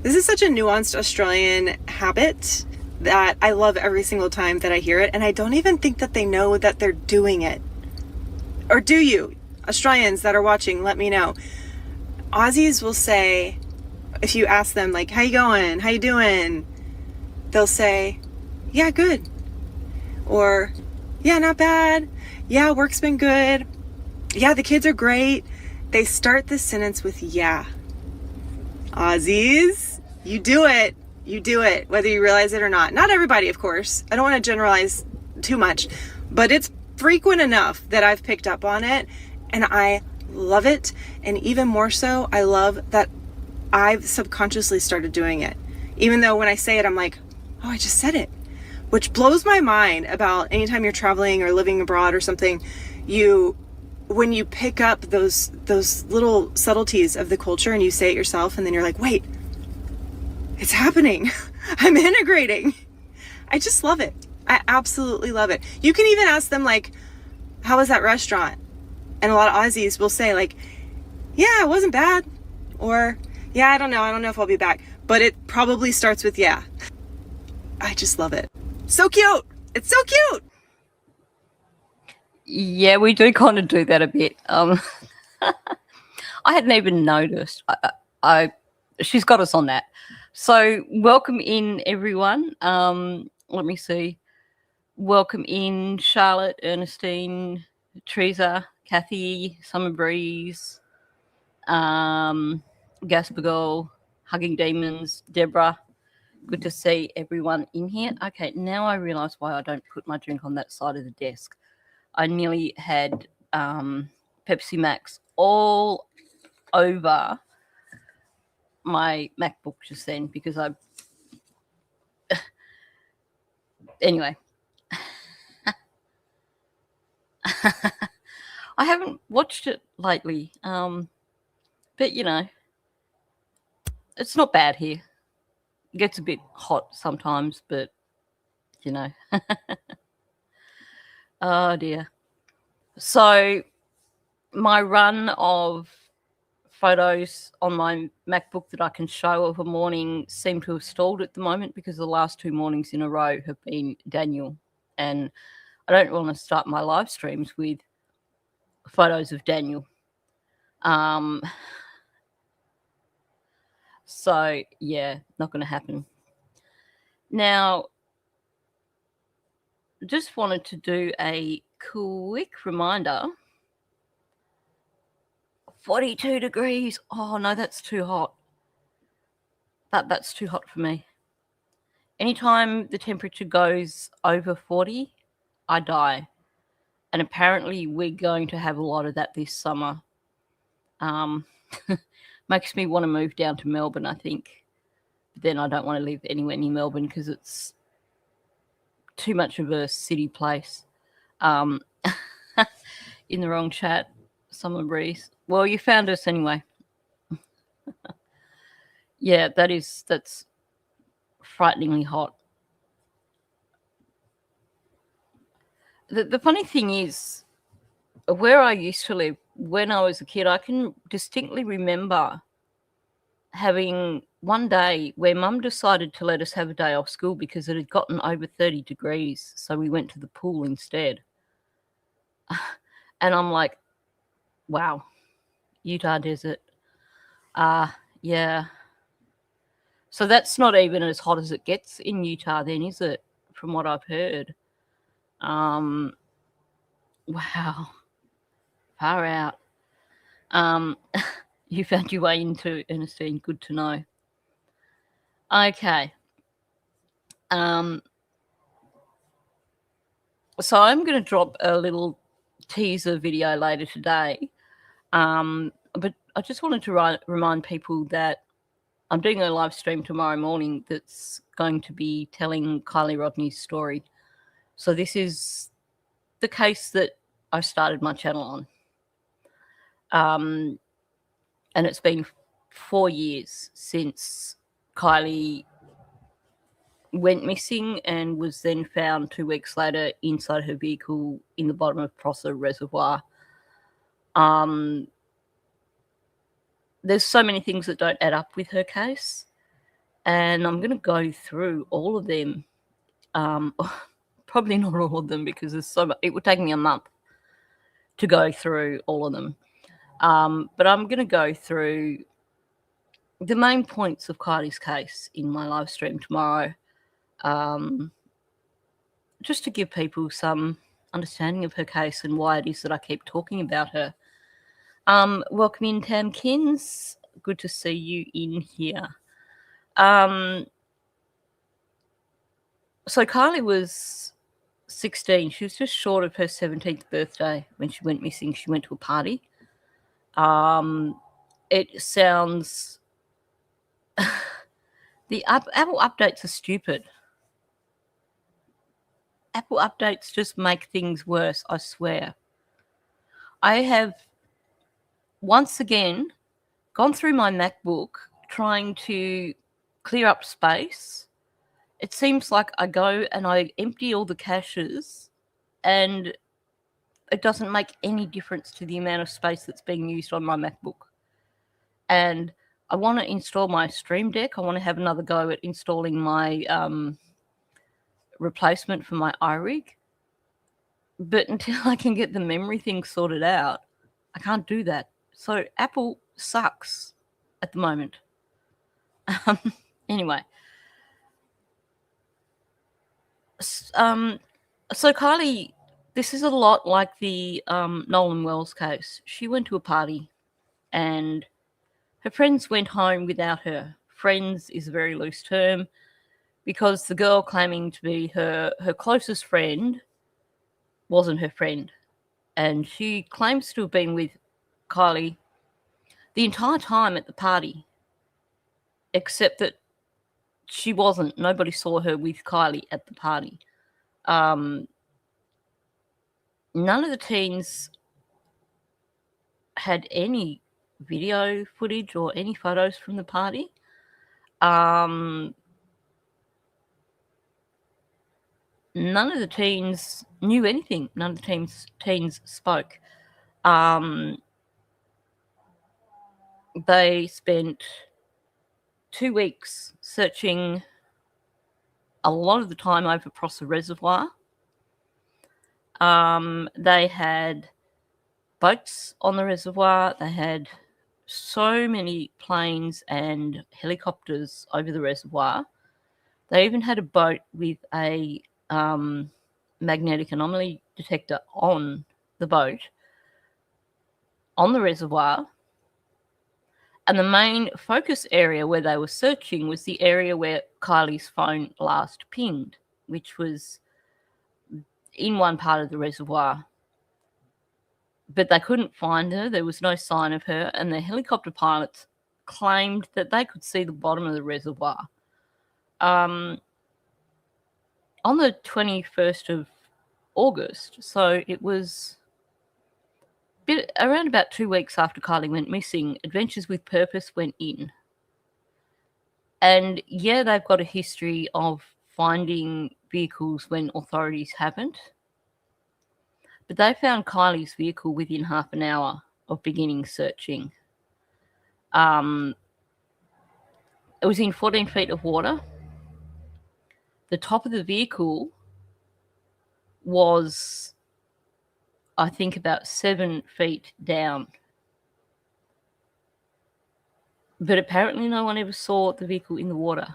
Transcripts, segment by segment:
This is such a nuanced Australian habit that I love every single time that I hear it, and I don't even think that they know that they're doing it. Or do you? Australians that are watching, let me know. Aussies will say, if you ask them, like, how you going? How you doing? They'll say, yeah, good. Or, yeah, not bad. Yeah, work's been good. Yeah, the kids are great. They start this sentence with yeah. Aussies, you do it. You do it, whether you realize it or not. Not everybody, of course. I don't want to generalize too much, but it's frequent enough that I've picked up on it, and I love it. And even more so, I love that I've subconsciously started doing it. Even though when I say it, I'm like, oh, I just said it. Which blows my mind about anytime you're traveling or living abroad or something, when you pick up those little subtleties of the culture and you say it yourself, and then you're like, wait, it's happening. I'm integrating. I just love it. I absolutely love it. You can even ask them, like, how was that restaurant? And a lot of Aussies will say, like, yeah, it wasn't bad. Or, yeah, I don't know if I'll be back. But it probably starts with yeah. I just love it. So cute. It's so cute. Yeah, we do kind of do that a bit. I hadn't even noticed. She's got us on that. So welcome in, everyone. Let me see. Welcome in, Charlotte, Ernestine, Teresa, Kathy, Summer Breeze, Gaspergol, Hugging Demons, Deborah. Good to see everyone in here. Okay, now I realise why I don't put my drink on that side of the desk. I nearly had Pepsi Max all over my MacBook just then because anyway. I haven't watched it lately, but, you know, it's not bad here. It gets a bit hot sometimes, but, you know. Oh, dear. So my run of photos on my MacBook that I can show of a morning seem to have stalled at the moment because the last 2 mornings in a row have been Daniel. And I don't want to start my live streams with photos of Daniel. So, yeah, not going to happen. Now, just wanted to do a quick reminder. 42 degrees. Oh, no, that's too hot. That's too hot for me. Anytime the temperature goes over 40, I die. And apparently we're going to have a lot of that this summer. Makes me want to move down to Melbourne, I think. But then I don't want to live anywhere near Melbourne because it's too much of a city place. In the wrong chat, Summer Breeze. Well, you found us anyway. Yeah, that's frighteningly hot. The funny thing is, where I used to live when I was a kid, I can distinctly remember having one day where Mum decided to let us have a day off school because it had gotten over 30 degrees. So we went to the pool instead. And I'm like, wow, Utah desert. Yeah. So that's not even as hot as it gets in Utah then, is it? From what I've heard. Wow. Far out. You found your way into Ernestine. Good to know. Okay. So I'm going to drop a little teaser video later today. But I just wanted to remind people that I'm doing a live stream tomorrow morning that's going to be telling Kylie Rodney's story. So this is the case that I started my channel on. And it's been 4 years since Kylie went missing and was then found 2 weeks later inside her vehicle in the bottom of Prosser Reservoir. There's so many things that don't add up with her case. and I'm going to go through all of them. Probably not all of them because there's so much. It would take me a month to go through all of them. But I'm going to go through the main points of Kylie's case in my live stream tomorrow, just to give people some understanding of her case and why it is that I keep talking about her. Welcome in, Tam Kins. Good to see you in here. So Kylie was 16. She was just short of her 17th birthday when she went missing. She went to a party. It sounds... the Apple updates are stupid. Apple updates just make things worse, I swear. I have once again gone through my MacBook trying to clear up space. It seems like I go and I empty all the caches and it doesn't make any difference to the amount of space that's being used on my MacBook. And I want to install my Stream Deck. I want to have another go at installing my replacement for my iRig. But until I can get the memory thing sorted out, I can't do that. So Apple sucks at the moment. Anyway. So Kylie, this is a lot like the Nolan Wells case. She went to a party and her friends went home without her. Friends is a very loose term because the girl claiming to be her closest friend wasn't her friend. And she claims to have been with Kylie the entire time at the party, except that she wasn't. Nobody saw her with Kylie at the party. None of the teens had any video footage or any photos from the party. None of the teens knew anything. None of the teens spoke. They spent 2 weeks searching a lot of the time over across the reservoir. They had boats on the reservoir. They had so many planes and helicopters over the reservoir. They even had a boat with a magnetic anomaly detector on the boat, on the reservoir. And the main focus area where they were searching was the area where Kylie's phone last pinged, which was in one part of the reservoir. But they couldn't find her. There was no sign of her. And the helicopter pilots claimed that they could see the bottom of the reservoir. On the 21st of August, so it was around about 2 weeks after Kylie went missing, Adventures with Purpose went in. And yeah, they've got a history of finding vehicles when authorities haven't. But they found Kylie's vehicle within half an hour of beginning searching. It was in 14 feet of water. The top of the vehicle was, I think, about 7 feet down. But apparently no one ever saw the vehicle in the water.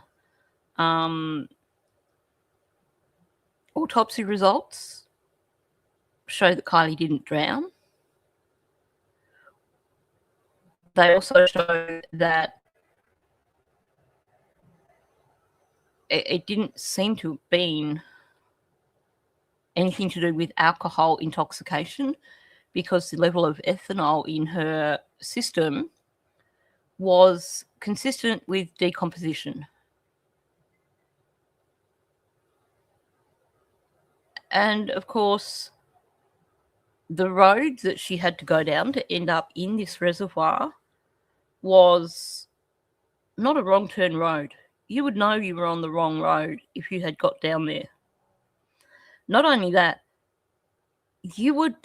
Autopsy results show that Kylie didn't drown. They also show that it didn't seem to have been anything to do with alcohol intoxication, because the level of ethanol in her system was consistent with decomposition. And of course, the road that she had to go down to end up in this reservoir was not a wrong turn road. You would know you were on the wrong road if you had got down there. Not only that, you would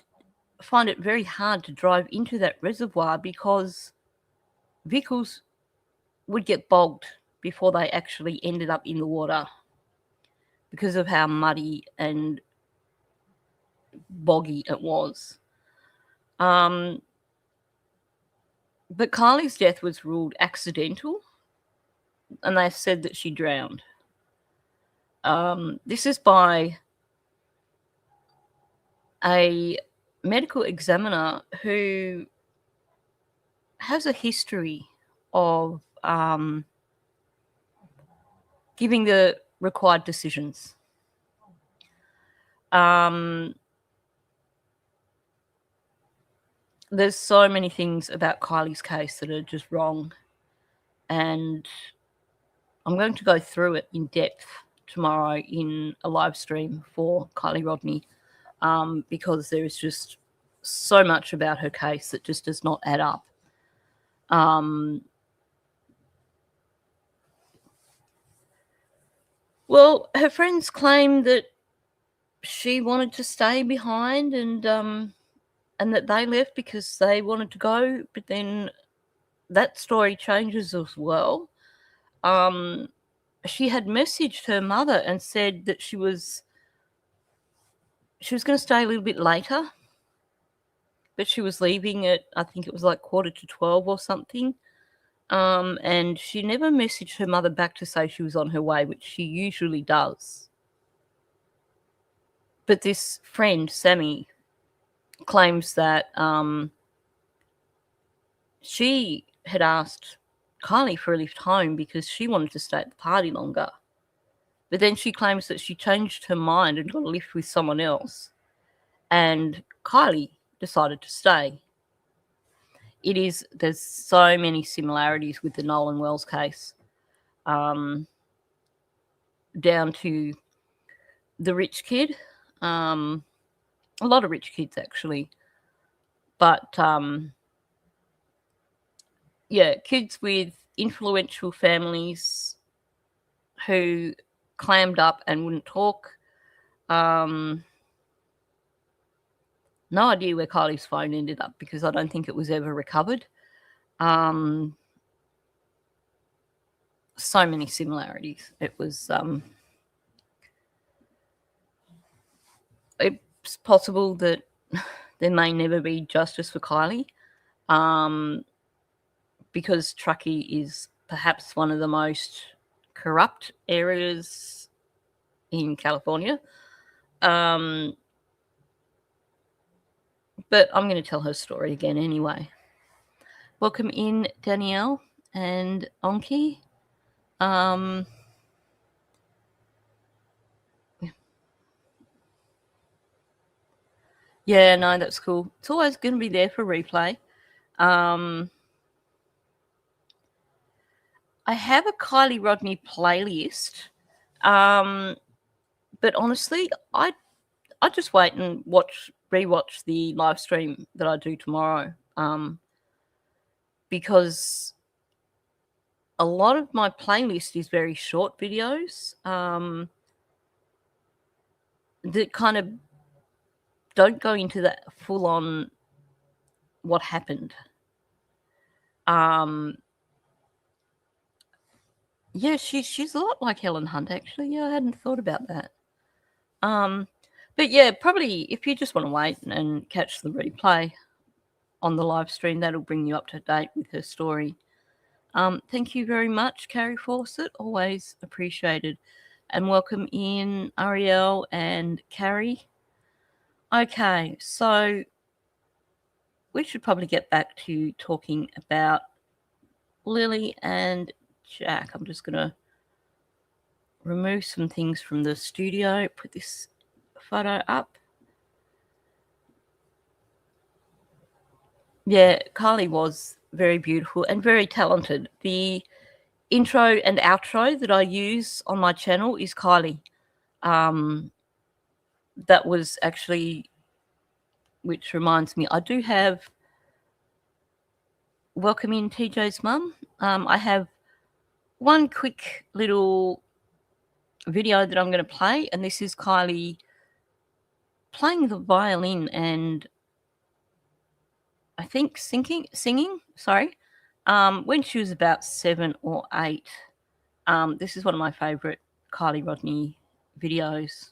find it very hard to drive into that reservoir because vehicles would get bogged before they actually ended up in the water because of how muddy and boggy it was. But Kylie's death was ruled accidental, and they said that she drowned. This is by a medical examiner who has a history of giving the required decisions. There's so many things about Kylie's case that are just wrong, and I'm going to go through it in depth tomorrow in a live stream for Kylie Rodney, because there is just so much about her case that just does not add up. Well, her friends claim that she wanted to stay behind and that they left because they wanted to go, but then that story changes as well. She had messaged her mother and said that she was going to stay a little bit later, but she was leaving at, I think it was like 11:45 or something. And she never messaged her mother back to say she was on her way, which she usually does. But this friend, Sammy, claims that she had asked Kylie for a lift home because she wanted to stay at the party longer. But then she claims that she changed her mind and got a lift with someone else, and Kylie decided to stay. There's so many similarities with the Nolan Wells case, down to the rich kid, a lot of rich kids actually, but kids with influential families who clammed up and wouldn't talk. No idea where Kylie's phone ended up because I don't think it was ever recovered. So many similarities. It was it's possible that there may never be justice for Kylie, because Truckee is perhaps one of the most corrupt areas in California. But I'm going to tell her story again anyway. Welcome in, Danielle and Onki. Yeah, no, that's cool. It's always going to be there for replay. I have a Kylie Rodney playlist, but honestly, I just wait and rewatch the live stream that I do tomorrow, because a lot of my playlist is very short videos that kind of don't go into that full on what happened. Yeah, she's a lot like Helen Hunt, actually. Yeah, I hadn't thought about that. But yeah, probably if you just want to wait and catch the replay on the live stream, that'll bring you up to date with her story. Thank you very much, Carrie Fawcett. Always appreciated. And welcome in, Ariel and Carrie. Okay, so we should probably get back to talking about Lily and Jack. I'm just going to remove some things from the studio, put this photo up. Yeah, Kylie was very beautiful and very talented. The intro and outro that I use on my channel is Kylie. That was actually, which reminds me, I do have welcome in TJ's mum. I have one quick little video that I'm going to play, and this is Kylie playing the violin and I think singing, when she was about 7 or 8. This is one of my favorite Kylie Rodney videos.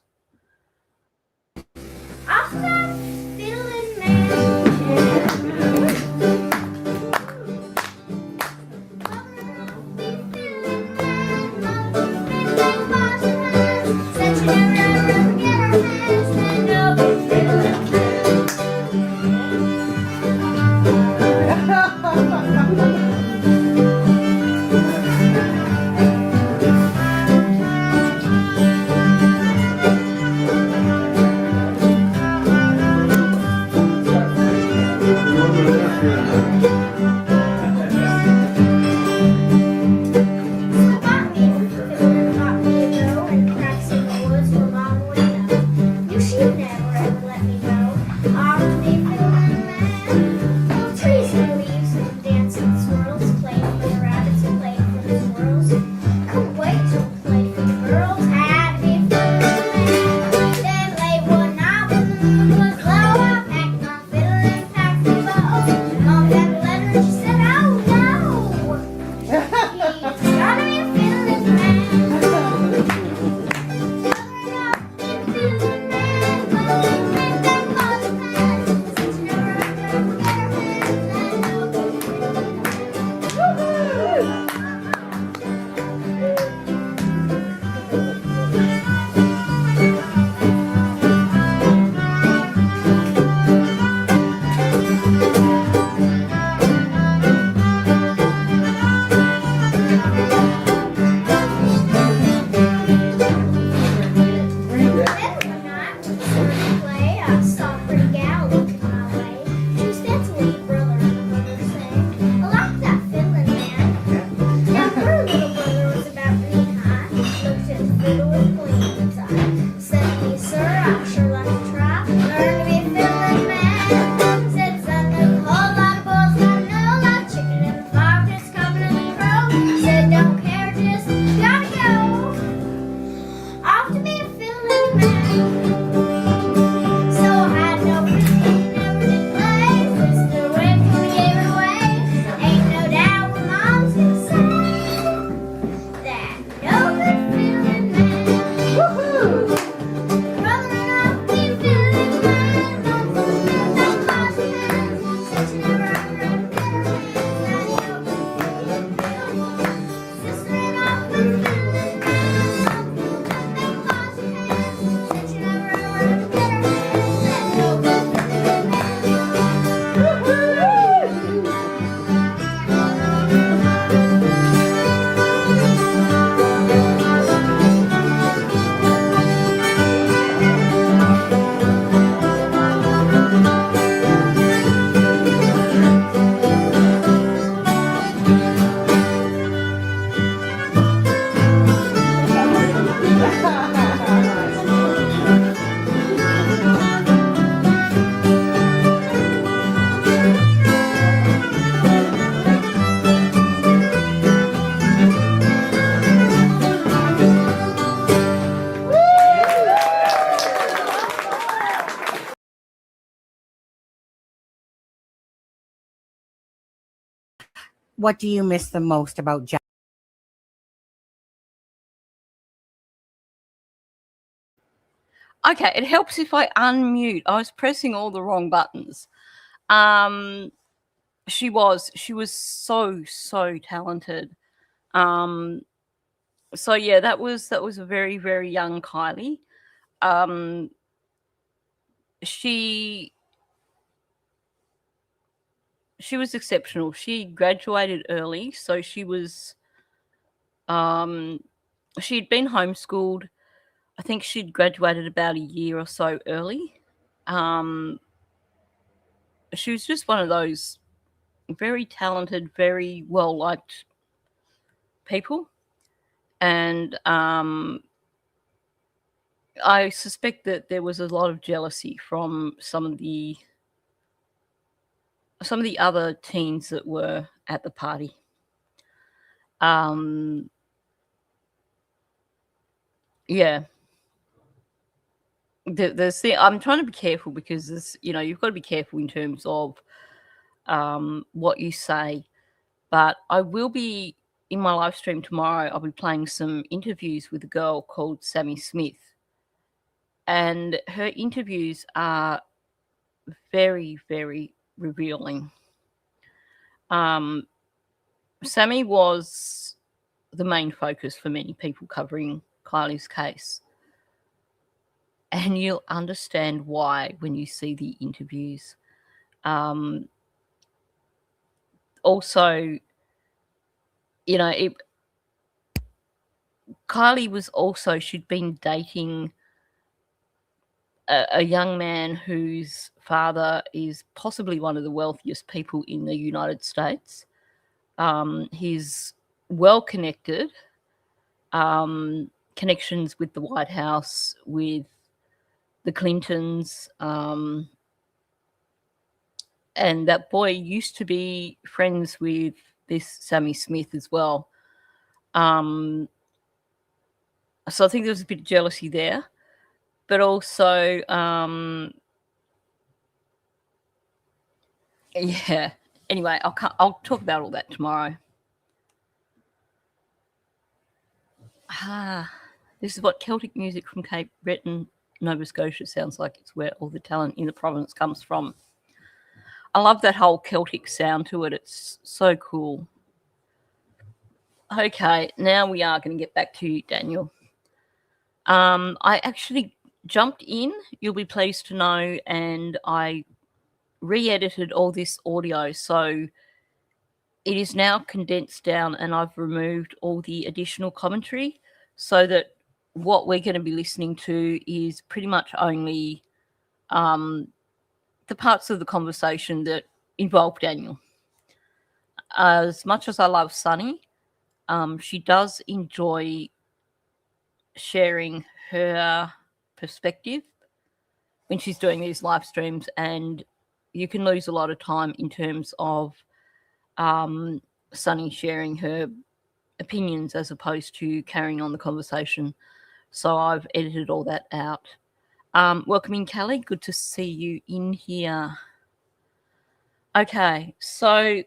What do you miss the most about Jack? Okay, it helps if I unmute. I was pressing all the wrong buttons. She was so talented. So yeah, that was a very, very young Kylie. She was exceptional. She graduated early, so she was she'd been homeschooled. I think she'd graduated about a year or so early. She was just one of those very talented, very well liked people, and I suspect that there was a lot of jealousy from some of the other teens that were at the party. Yeah. I'm trying to be careful because this, you've got to be careful in terms of what you say, but I will be in my live stream tomorrow, I'll be playing some interviews with a girl called Sammy Smith. And her interviews are very, very revealing. Sammy was the main focus for many people covering Kylie's case. And you'll understand why when you see the interviews. Also, you know, she'd been dating a young man whose father is possibly one of the wealthiest people in the United States. He's well connected, connections with the White House, with the Clintons, and that boy used to be friends with this Sammy Smith as well. So I think there was a bit of jealousy there, but also, yeah. Anyway, I'll talk about all that tomorrow. This is what Celtic music from Cape Breton, Nova Scotia sounds like. It's where all the talent in the province comes from. I love that whole Celtic sound to it. It's so cool. Okay, now we are going to get back to Daniel. I actually jumped in, you'll be pleased to know, and I re-edited all this audio. So it is now condensed down, and I've removed all the additional commentary so that what we're going to be listening to is pretty much only the parts of the conversation that involve Daniel. As much as I love Sunny, she does enjoy sharing her perspective when she's doing these live streams, and you can lose a lot of time in terms of Sunny sharing her opinions as opposed to carrying on the conversation. So I've edited all that out. Welcome in, Callie. Good to see you in here. Okay, so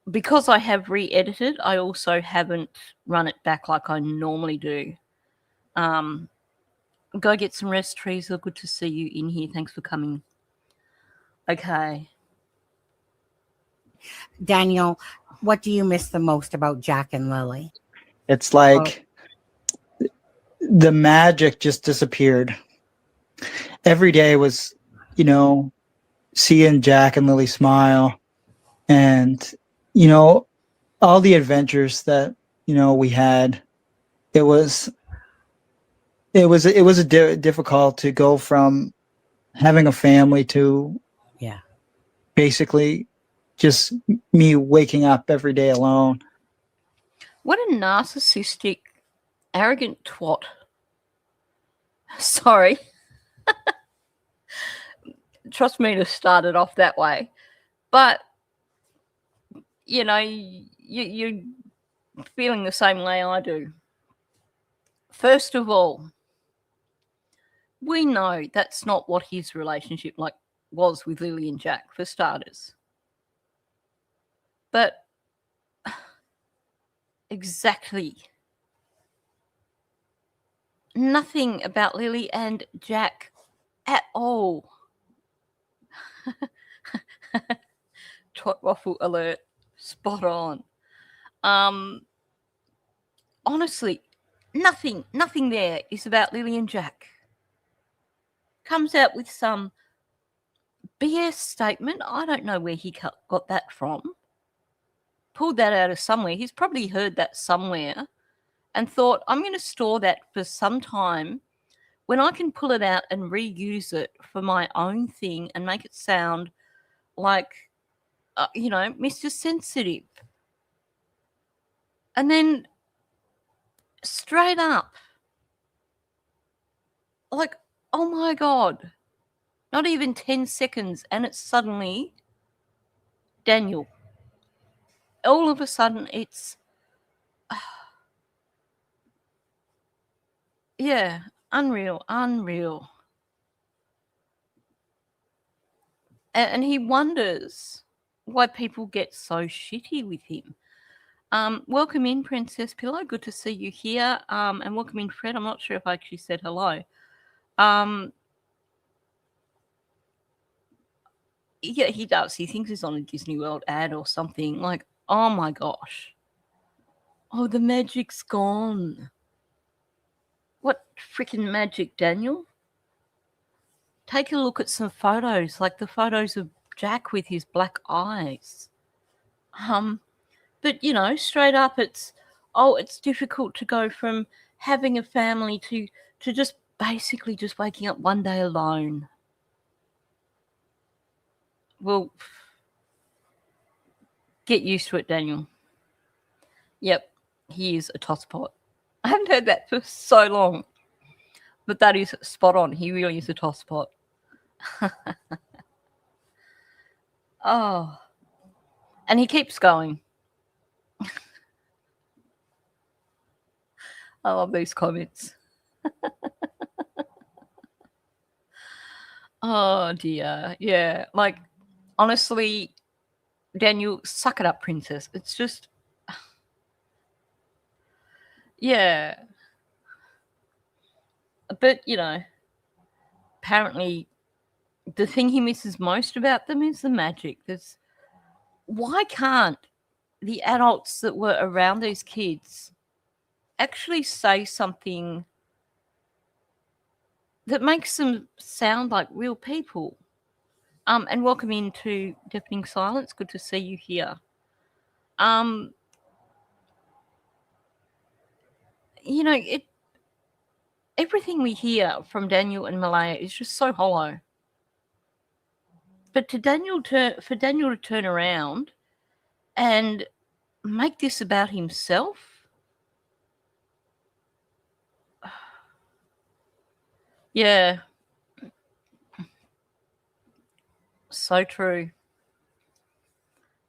because I have re-edited, I also haven't run it back like I normally do. Go get some rest, Teresa. Good to see you in here. Thanks for coming. Okay. Daniel, what do you miss the most about Jack and Lily? It's like the magic just disappeared. Every day was, seeing Jack and Lily smile, and, all the adventures that, we had. It was difficult to go from having a family to basically just me waking up every day alone. What a narcissistic, arrogant twat. Sorry. Trust me to start it off that way. But, you're feeling the same way I do. First of all, we know that's not what his relationship was with Lily and Jack, for starters. But exactly nothing about Lily and Jack at all. Twat waffle alert. Spot on. Honestly, nothing there is about Lily and Jack. Comes out with some BS statement. I don't know where he got that from. Pulled that out of somewhere. He's probably heard that somewhere and thought, I'm going to store that for some time when I can pull it out and reuse it for my own thing and make it sound like, Mr. Sensitive. And then straight up, oh my God, not even 10 seconds, and it's suddenly Daniel. All of a sudden, it's, unreal. And he wonders why people get so shitty with him. Welcome in, Princess Pillow. Good to see you here. And welcome in, Fred. I'm not sure if I actually said hello. Yeah, he does. He thinks he's on a Disney World ad or something. Like, oh my gosh. Oh, the magic's gone. What freaking magic, Daniel? Take a look at some photos, like the photos of Jack with his black eyes. But, you know, straight up it's difficult to go from having a family to just basically just waking up one day alone. Well, get used to it, Daniel. Yep, he is a tosspot. I haven't heard that for so long. But that is spot on. He really is a tosspot. Oh. And he keeps going. I love these comments. Oh, dear. Yeah. Like, honestly, Daniel, suck it up, princess. It's just... Yeah. But, you know, apparently the thing he misses most about them is the magic. Why can't the adults that were around these kids actually say something that makes them sound like real people? And welcome into Deafening Silence. Good to see you here. You know, everything we hear from Daniel and Malaya is just so hollow. But for Daniel to turn around and make this about himself, yeah, so true.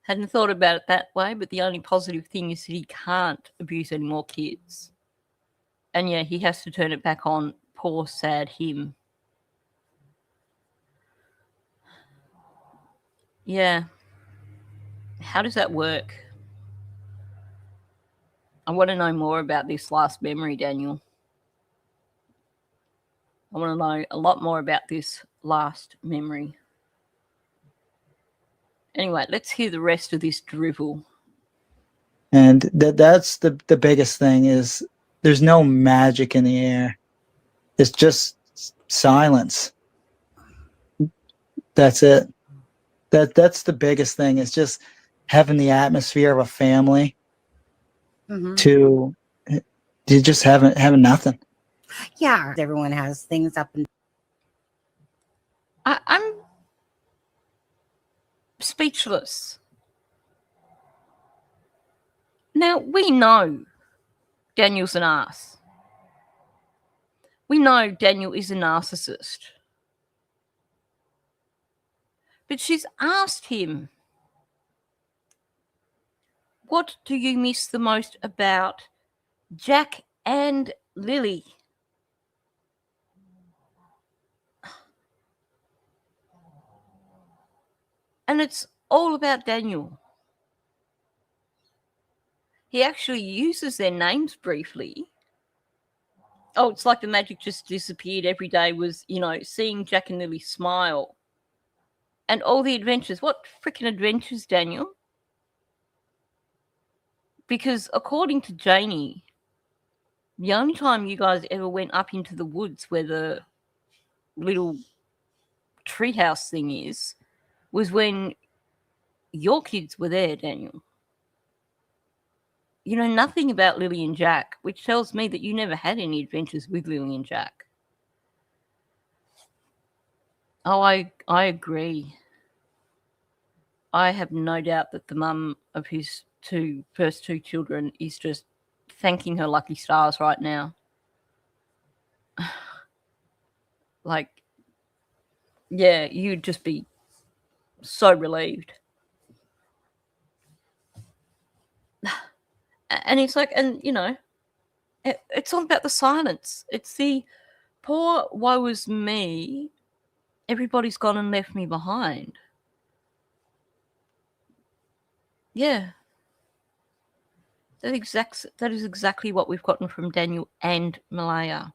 Hadn't thought about it that way, but the only positive thing is that he can't abuse any more kids. And yeah, he has to turn it back on. Poor, sad him. Yeah. How does that work? I want to know more about this last memory, Daniel. I want to know a lot more about this last memory. Anyway, let's hear the rest of this drivel. And that's the biggest thing is there's no magic in the air. It's just silence. That's it. That's the biggest thing. It's just having the atmosphere of a family to just having nothing. Yeah, everyone has things up and I'm speechless. Now, we know Daniel's an ass. We know Daniel is a narcissist. But she's asked him, what do you miss the most about Jack and Lily? And it's all about Daniel. He actually uses their names briefly. Oh, it's like the magic just disappeared. Every day was, you know, seeing Jack and Lily smile. And all the adventures. What freaking adventures, Daniel? Because according to Janie, the only time you guys ever went up into the woods where the little treehouse thing is was when your kids were there, Daniel. You know nothing about Lily and Jack, which tells me that you never had any adventures with Lily and Jack. Oh, I agree. I have no doubt that the mum of his first two children is just thanking her lucky stars right now. Like, yeah, you'd just be so relieved. And it's like, and you know, it's all about the silence. It's the poor woe is me. Everybody's gone and left me behind. Yeah. That is exactly what we've gotten from Daniel and Malaya.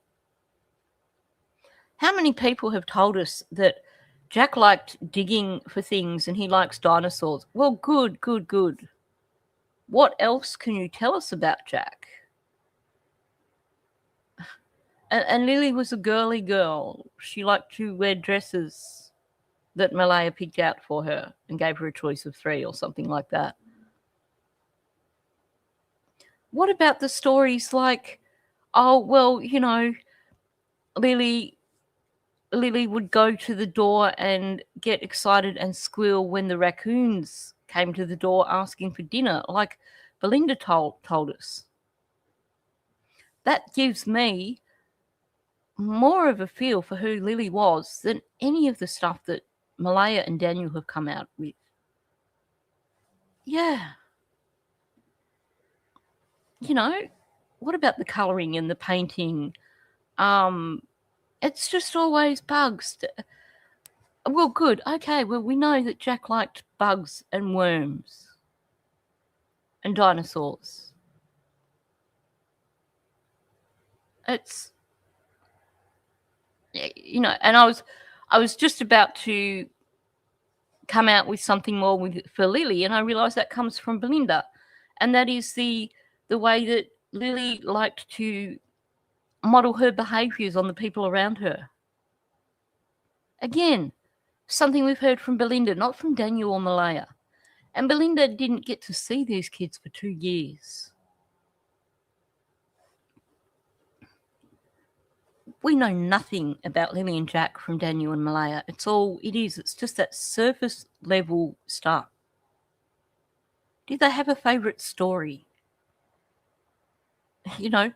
How many people have told us that Jack liked digging for things and he likes dinosaurs? Well, good. What else can you tell us about Jack? And Lily was a girly girl. She liked to wear dresses that Malaya picked out for her and gave her a choice of 3 or something like that. What about the stories like, oh, well, you know, Lily would go to the door and get excited and squeal when the raccoons came to the door asking for dinner, like Belinda told us. That gives me more of a feel for who Lily was than any of the stuff that Malaya and Daniel have come out with. Yeah. You know, what about the colouring and the painting? It's just always bugs. Well, good. Okay, well, we know that Jack liked bugs and worms and dinosaurs. It's, you know, and I was just about to come out with something more for Lily, and I realised that comes from Belinda, and that is the way that Lily liked to model her behaviours on the people around her. Again, something we've heard from Belinda, not from Daniel or Malaya. And Belinda didn't get to see these kids for 2 years. We know nothing about Lily and Jack from Daniel and Malaya. It's just that surface level stuff. Did they have a favourite story? You know,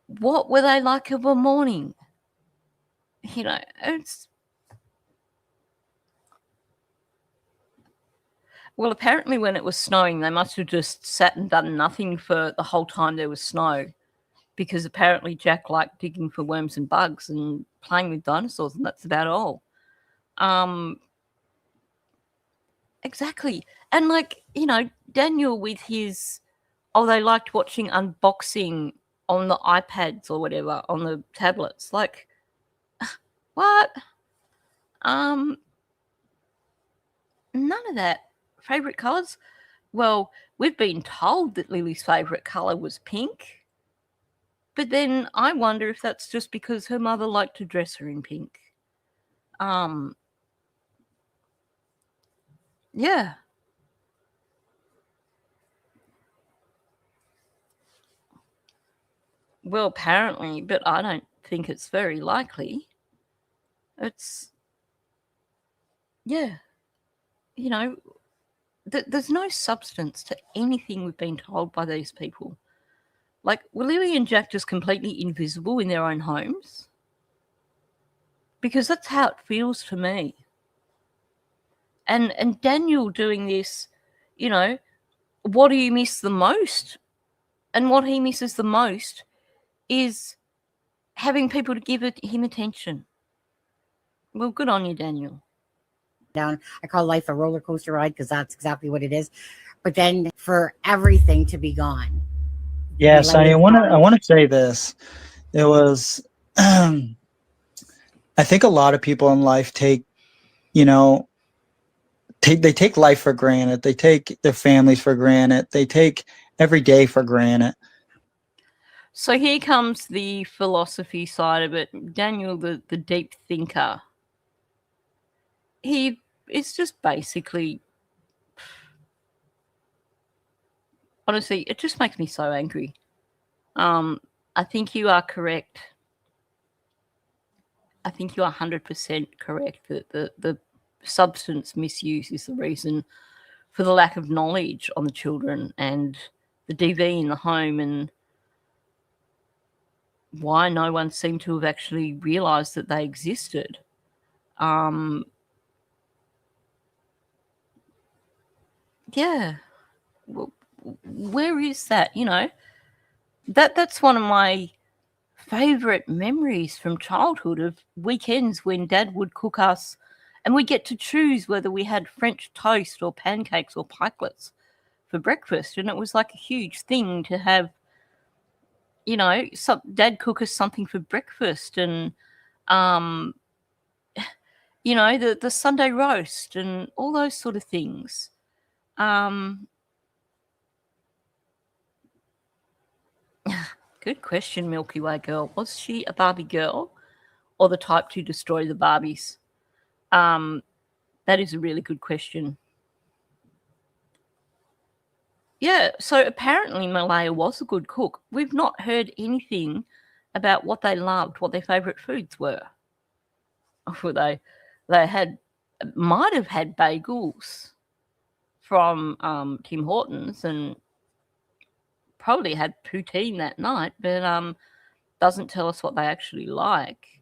what were they like of a morning? You know, well, apparently when it was snowing, they must have just sat and done nothing for the whole time there was snow, because apparently Jack liked digging for worms and bugs and playing with dinosaurs, and that's about all. Exactly. And, like, you know, Daniel with his, they liked watching unboxing on the iPads or whatever, on the tablets. Like, what? None of that. Favourite colours? Well, we've been told that Lily's favourite colour was pink. But then I wonder if that's just because her mother liked to dress her in pink. Yeah. Well, apparently, but I don't think it's very likely. Yeah. You know, there's no substance to anything we've been told by these people. Like, were Lily and Jack just completely invisible in their own homes? Because that's how it feels to me. And Daniel doing this, you know, what do you miss the most? And what he misses the most is having people to give him attention. Well, good on you, Daniel. Down. I call life a roller coaster ride because that's exactly what it is. But then for everything to be gone. Yes, I want to say this. It was, I think a lot of people in life take life for granted. They take their families for granted. They take every day for granted. So here comes the philosophy side of it. Daniel, the deep thinker, he is just basically, honestly, it just makes me so angry. I think you are correct. I think you are 100% correct that the substance misuse is the reason for the lack of knowledge on the children and the DV in the home, and why no one seemed to have actually realised that they existed. Yeah. Well, where is that? You know, that's one of my favourite memories from childhood, of weekends when Dad would cook us and we get to choose whether we had French toast or pancakes or pikelets for breakfast, and it was like a huge thing to have, you know, Dad cook us something for breakfast, and you know, the Sunday roast and all those sort of things. Good question, Milky Way girl. Was she a Barbie girl or the type to destroy the Barbies? That is a really good question. Yeah, so apparently Malaya was a good cook. We've not heard anything about what they loved, what their favourite foods were. Or they might have had bagels from Tim Hortons and probably had poutine that night, but doesn't tell us what they actually like.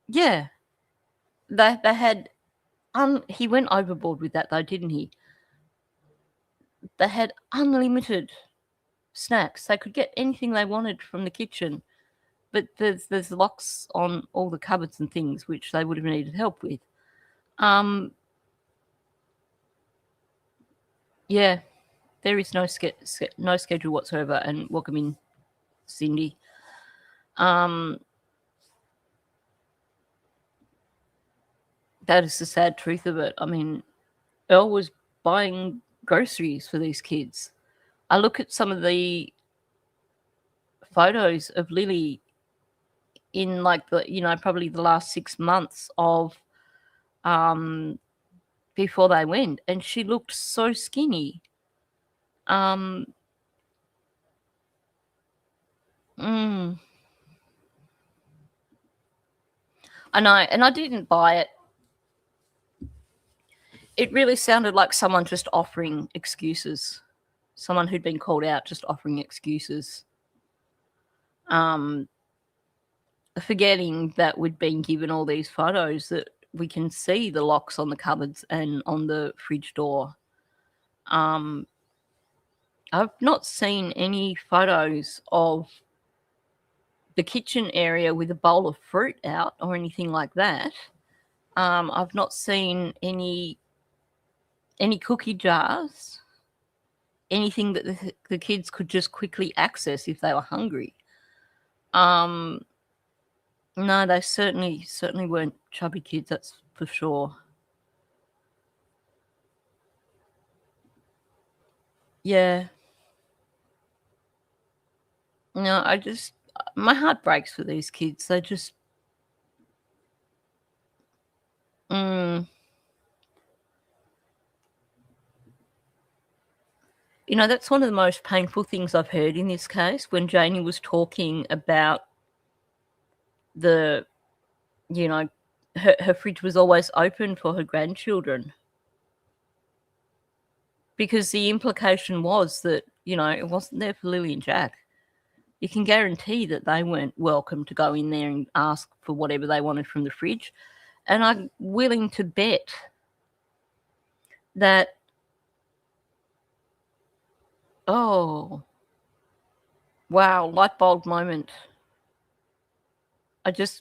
Yeah, they had. He went overboard with that though, didn't he? They had unlimited snacks. They could get anything they wanted from the kitchen, but there's locks on all the cupboards and things which they would have needed help with. Yeah, there is no schedule whatsoever. And welcome in, Cindy. That is the sad truth of it. I mean, Earl was buying groceries for these kids. I look at some of the photos of Lily in like the, you know, probably the last 6 months of before they went, and she looked so skinny. I know, and I didn't buy it. It really sounded like someone just offering excuses. Someone who'd been called out just offering excuses. Forgetting that we'd been given all these photos that we can see the locks on the cupboards and on the fridge door. I've not seen any photos of the kitchen area with a bowl of fruit out or anything like that. I've not seen any cookie jars, anything that the kids could just quickly access if they were hungry. No, they certainly weren't chubby kids, that's for sure. Yeah. No, my heart breaks for these kids. They just you know, that's one of the most painful things I've heard in this case, when Janie was talking about the, you know, her fridge was always open for her grandchildren. Because the implication was that, you know, it wasn't there for Lily and Jack. You can guarantee that they weren't welcome to go in there and ask for whatever they wanted from the fridge. And I'm willing to bet that, oh, wow, light bulb moment.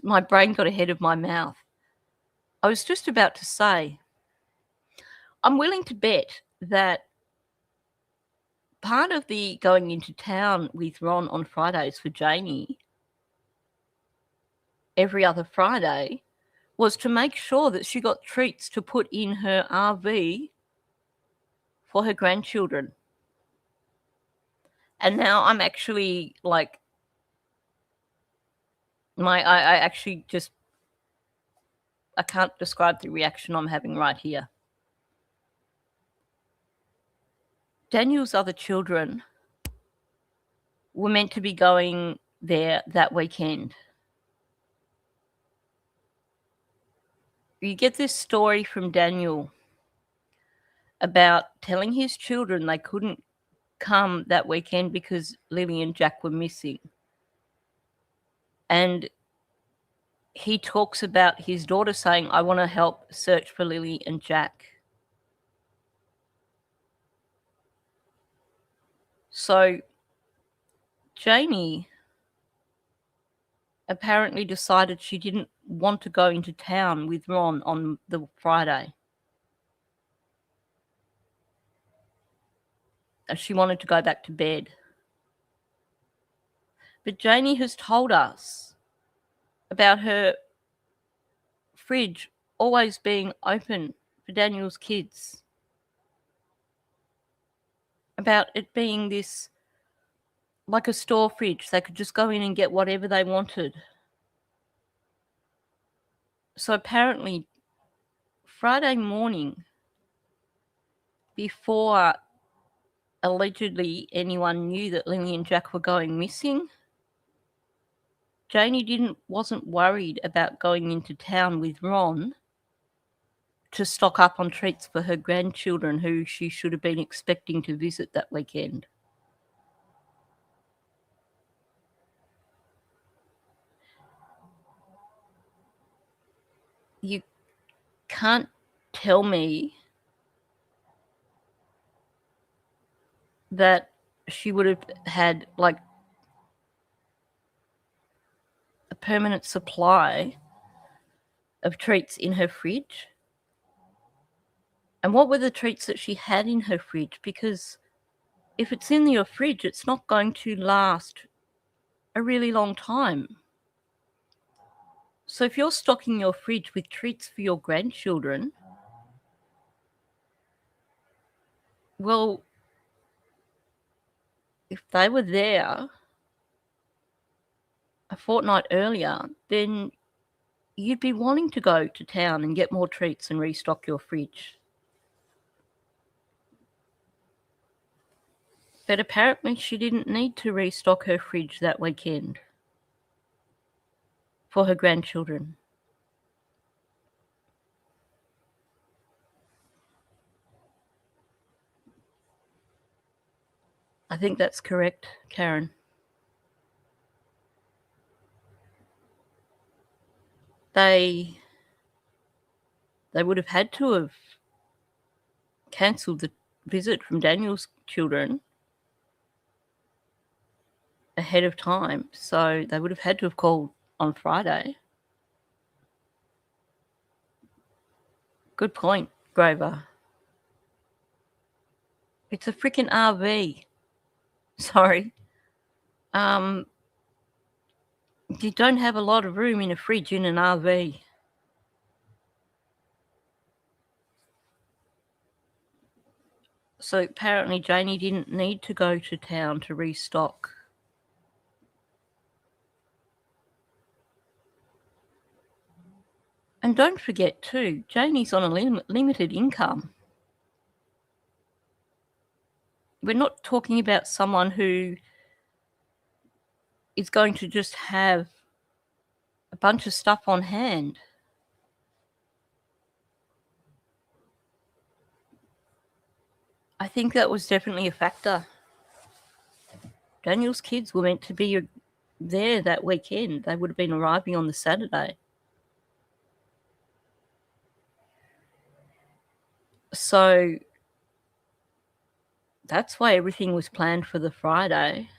My brain got ahead of my mouth. I was just about to say, I'm willing to bet that part of the going into town with Ron on Fridays for Janie every other Friday was to make sure that she got treats to put in her RV for her grandchildren. And now I'm actually like, I can't describe the reaction I'm having right here. Daniel's other children were meant to be going there that weekend. You get this story from Daniel about telling his children they couldn't come that weekend because Lily and Jack were missing. And he talks about his daughter saying, I want to help search for Lily and Jack. So Janie apparently decided she didn't want to go into town with Ron on the Friday. she wanted to go back to bed. But Janie has told us about her fridge always being open for Daniel's kids. About it being this, like a store fridge. They could just go in and get whatever they wanted. So apparently, Friday morning, before allegedly anyone knew that Lily and Jack were going missing, Janie wasn't worried about going into town with Ron to stock up on treats for her grandchildren who she should have been expecting to visit that weekend. You can't tell me that she would have had like a permanent supply of treats in her fridge. And what were the treats that she had in her fridge? Because if it's in your fridge, it's not going to last a really long time. So if you're stocking your fridge with treats for your grandchildren, well, if they were there a fortnight earlier, then you'd be wanting to go to town and get more treats and restock your fridge. But apparently she didn't need to restock her fridge that weekend for her grandchildren. I think that's correct, Karen. They would have had to have cancelled the visit from Daniel's children ahead of time, so they would have had to have called on Friday. Good point, Grover. It's a freaking RV. Sorry. You don't have a lot of room in a fridge in an RV. So apparently Janie didn't need to go to town to restock. And don't forget too, Janie's on a limited income. We're not talking about someone who is going to just have a bunch of stuff on hand. I think that was definitely a factor. Daniel's kids were meant to be there that weekend. They would have been arriving on the Saturday. So that's why everything was planned for the Friday.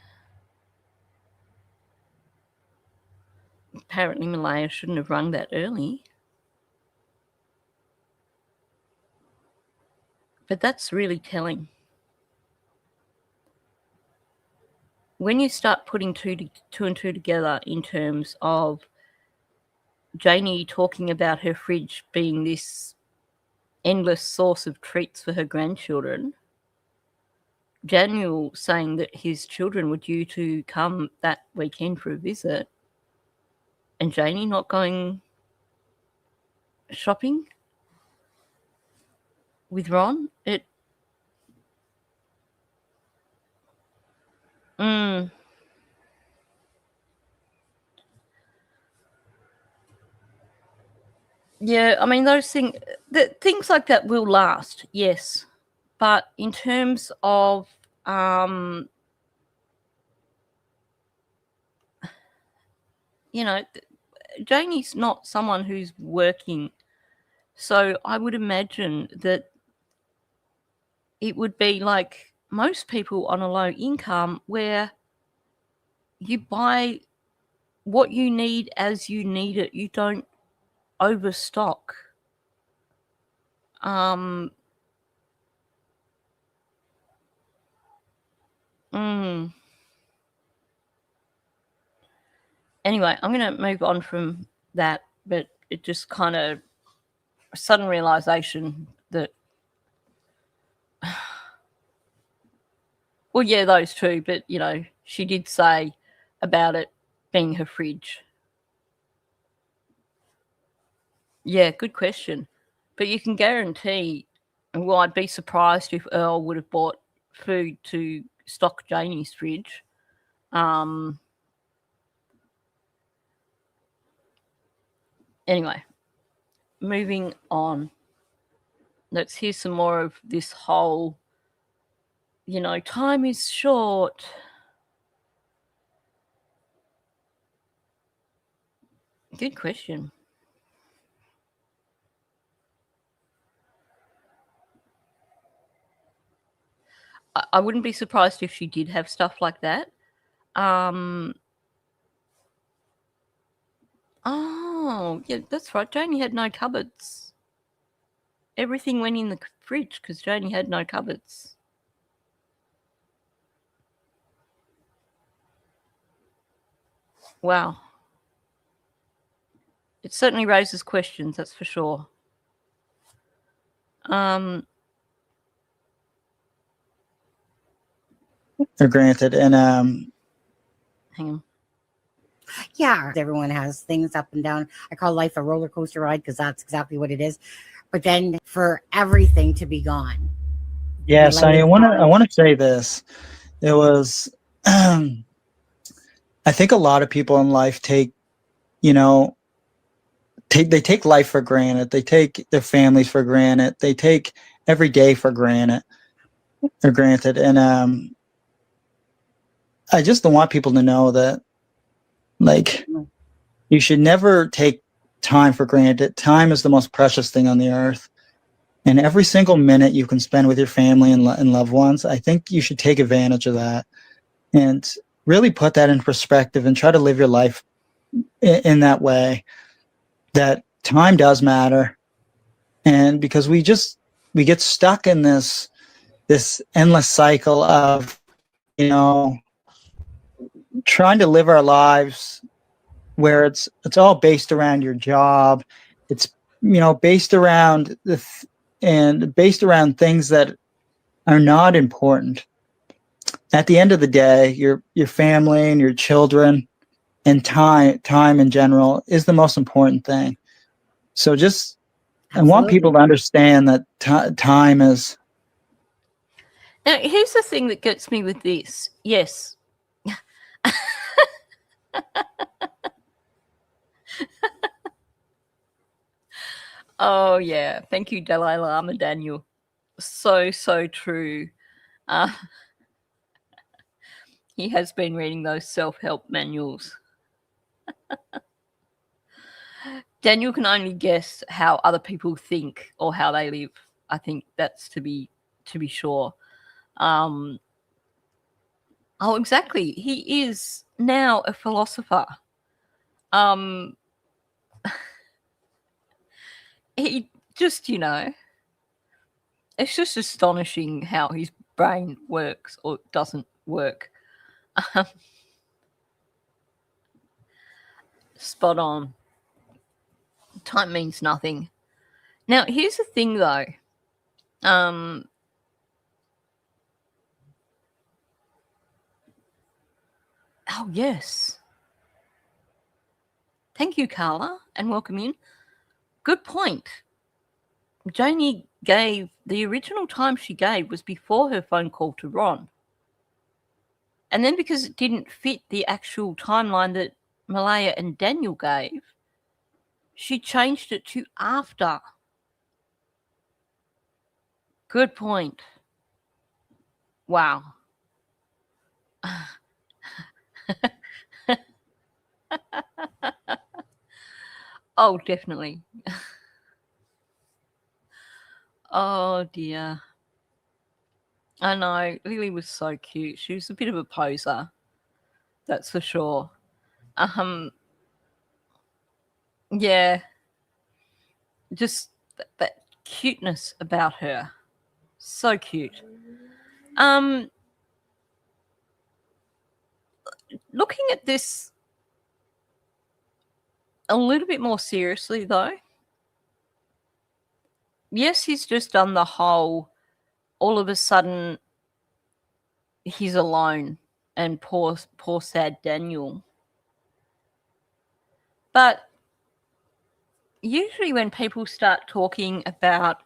Apparently Malaya shouldn't have rung that early. But that's really telling. When you start putting two and two together in terms of Janie talking about her fridge being this endless source of treats for her grandchildren, Daniel saying that his children were due to come that weekend for a visit, and Janie not going shopping with Ron, Yeah, I mean, things like that will last, yes. But in terms of, Janie's not someone who's working. So I would imagine that it would be like most people on a low income where you buy what you need as you need it. You don't overstock. Mm. Anyway, I'm going to move on from that, but it just kind of a sudden realization that, well, yeah, those two, but, you know, she did say about it being her fridge. Yeah, good question. But you can guarantee, well, I'd be surprised if Earl would have bought food to stock Janie's fridge. Anyway, moving on. Let's hear some more of this whole, you know, time is short. Good question. I wouldn't be surprised if she did have stuff like that. Oh, yeah, that's right. Janie had no cupboards. Everything went in the fridge because Janie had no cupboards. Wow. It certainly raises questions, that's for sure. Granted, and Hang on. Yeah, everyone has things up and down. I call life a roller coaster ride because that's exactly what it is. But then for everything to be gone. yeah, Sonny, I want to say this. It was, I think a lot of people in life take, you know, they take life for granted. They take their families for granted. They take every day for granted. Or granted, and I just don't want people to know that, like, you should never take time for granted. Time is the most precious thing on the earth. And every single minute you can spend with your family and loved ones, I think you should take advantage of that and really put that in perspective and try to live your life in that way, that time does matter. And because we get stuck in this endless cycle of, you know, trying to live our lives where it's all based around your job. It's, you know, based around based around things that are not important. At the end of the day, your family and your children and time in general is the most important thing. So just I want people to understand that time is. Now, here's the thing that gets me with this. Yes. Oh, yeah. Thank you, Dalai Lama Daniel. So true. He has been reading those self-help manuals. Daniel can only guess how other people think or how they live. I think that's to be sure. Oh, exactly. He is now a philosopher. He just, you know, it's just astonishing how his brain works or doesn't work. Spot on. Time means nothing. Now, here's the thing, though. Oh, yes. Thank you, Carla, and welcome in. Good point. Janie gave the original time she gave was before her phone call to Ron. And then because it didn't fit the actual timeline that Malaya and Daniel gave, she changed it to after. Good point. Wow. Oh, definitely. Oh, dear. I know. Lily was so cute. She was a bit of a poser. That's for sure. Yeah. Just that cuteness about her. So cute. Looking at this a little bit more seriously, though, yes, he's just done the whole, all of a sudden, he's alone and poor sad Daniel. But usually when people start talking about,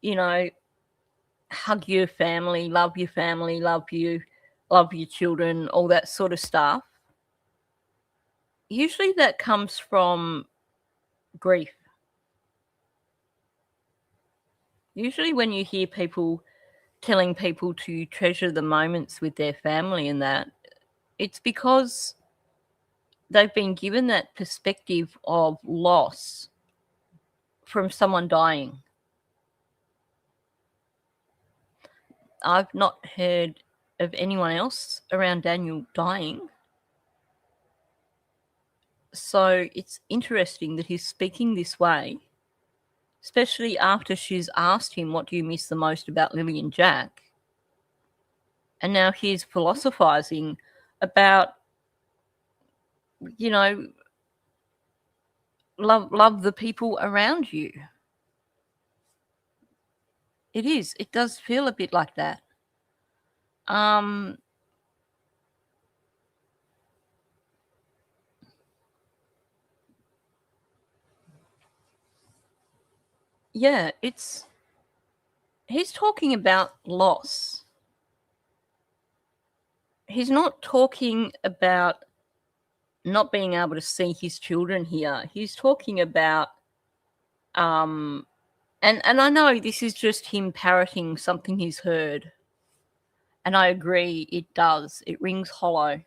you know, hug your family, love your children, all that sort of stuff, usually that comes from grief. Usually when you hear people telling people to treasure the moments with their family and that, it's because they've been given that perspective of loss from someone dying. I've not heard of anyone else around Daniel dying. So it's interesting that he's speaking this way, especially after she's asked him, what do you miss the most about Lily and Jack? And now he's philosophizing about, you know, love the people around you. It does feel a bit like that. Yeah, he's talking about loss. He's not talking about not being able to see his children here. He's talking about, and I know this is just him parroting something he's heard. And I agree, it does. It rings hollow.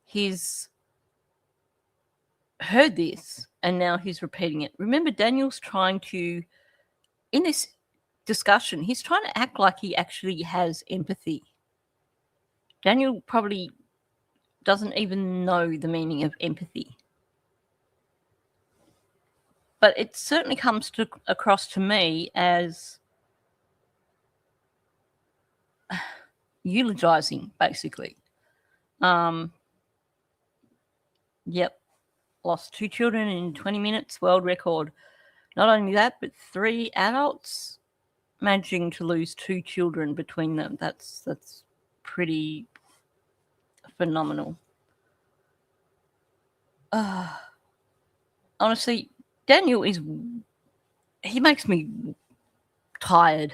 He's heard this and now he's repeating it. Remember, Daniel's trying to, in this discussion, he's trying to act like he actually has empathy. Daniel probably doesn't even know the meaning of empathy. But it certainly comes across to me as eulogizing, basically. Yep. Lost 2 children in 20 minutes, world record. Not only that, but 3 adults managing to lose 2 children between them. That's pretty phenomenal. Honestly, Daniel he makes me tired.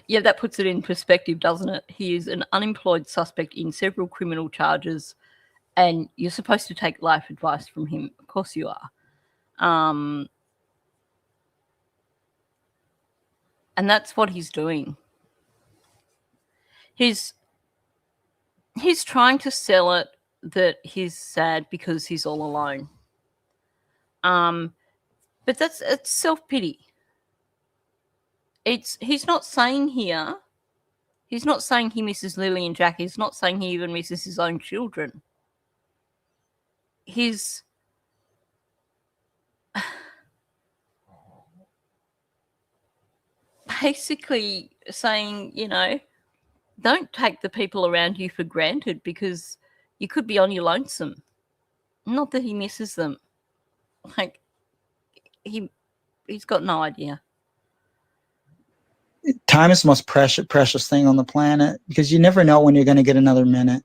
Yeah, that puts it in perspective, doesn't it? He is an unemployed suspect in several criminal charges, and you're supposed to take life advice from him. Of course you are. And that's what he's doing. He's trying to sell it that he's sad because he's all alone. But it's self-pity. He's not saying here, he's not saying he misses Lily and Jack. He's not saying he even misses his own children. He's basically saying, you know, don't take the people around you for granted because you could be on your lonesome. Not that he misses them. Like, he's got no idea. Time is the most precious thing on the planet because you never know when you're going to get another minute.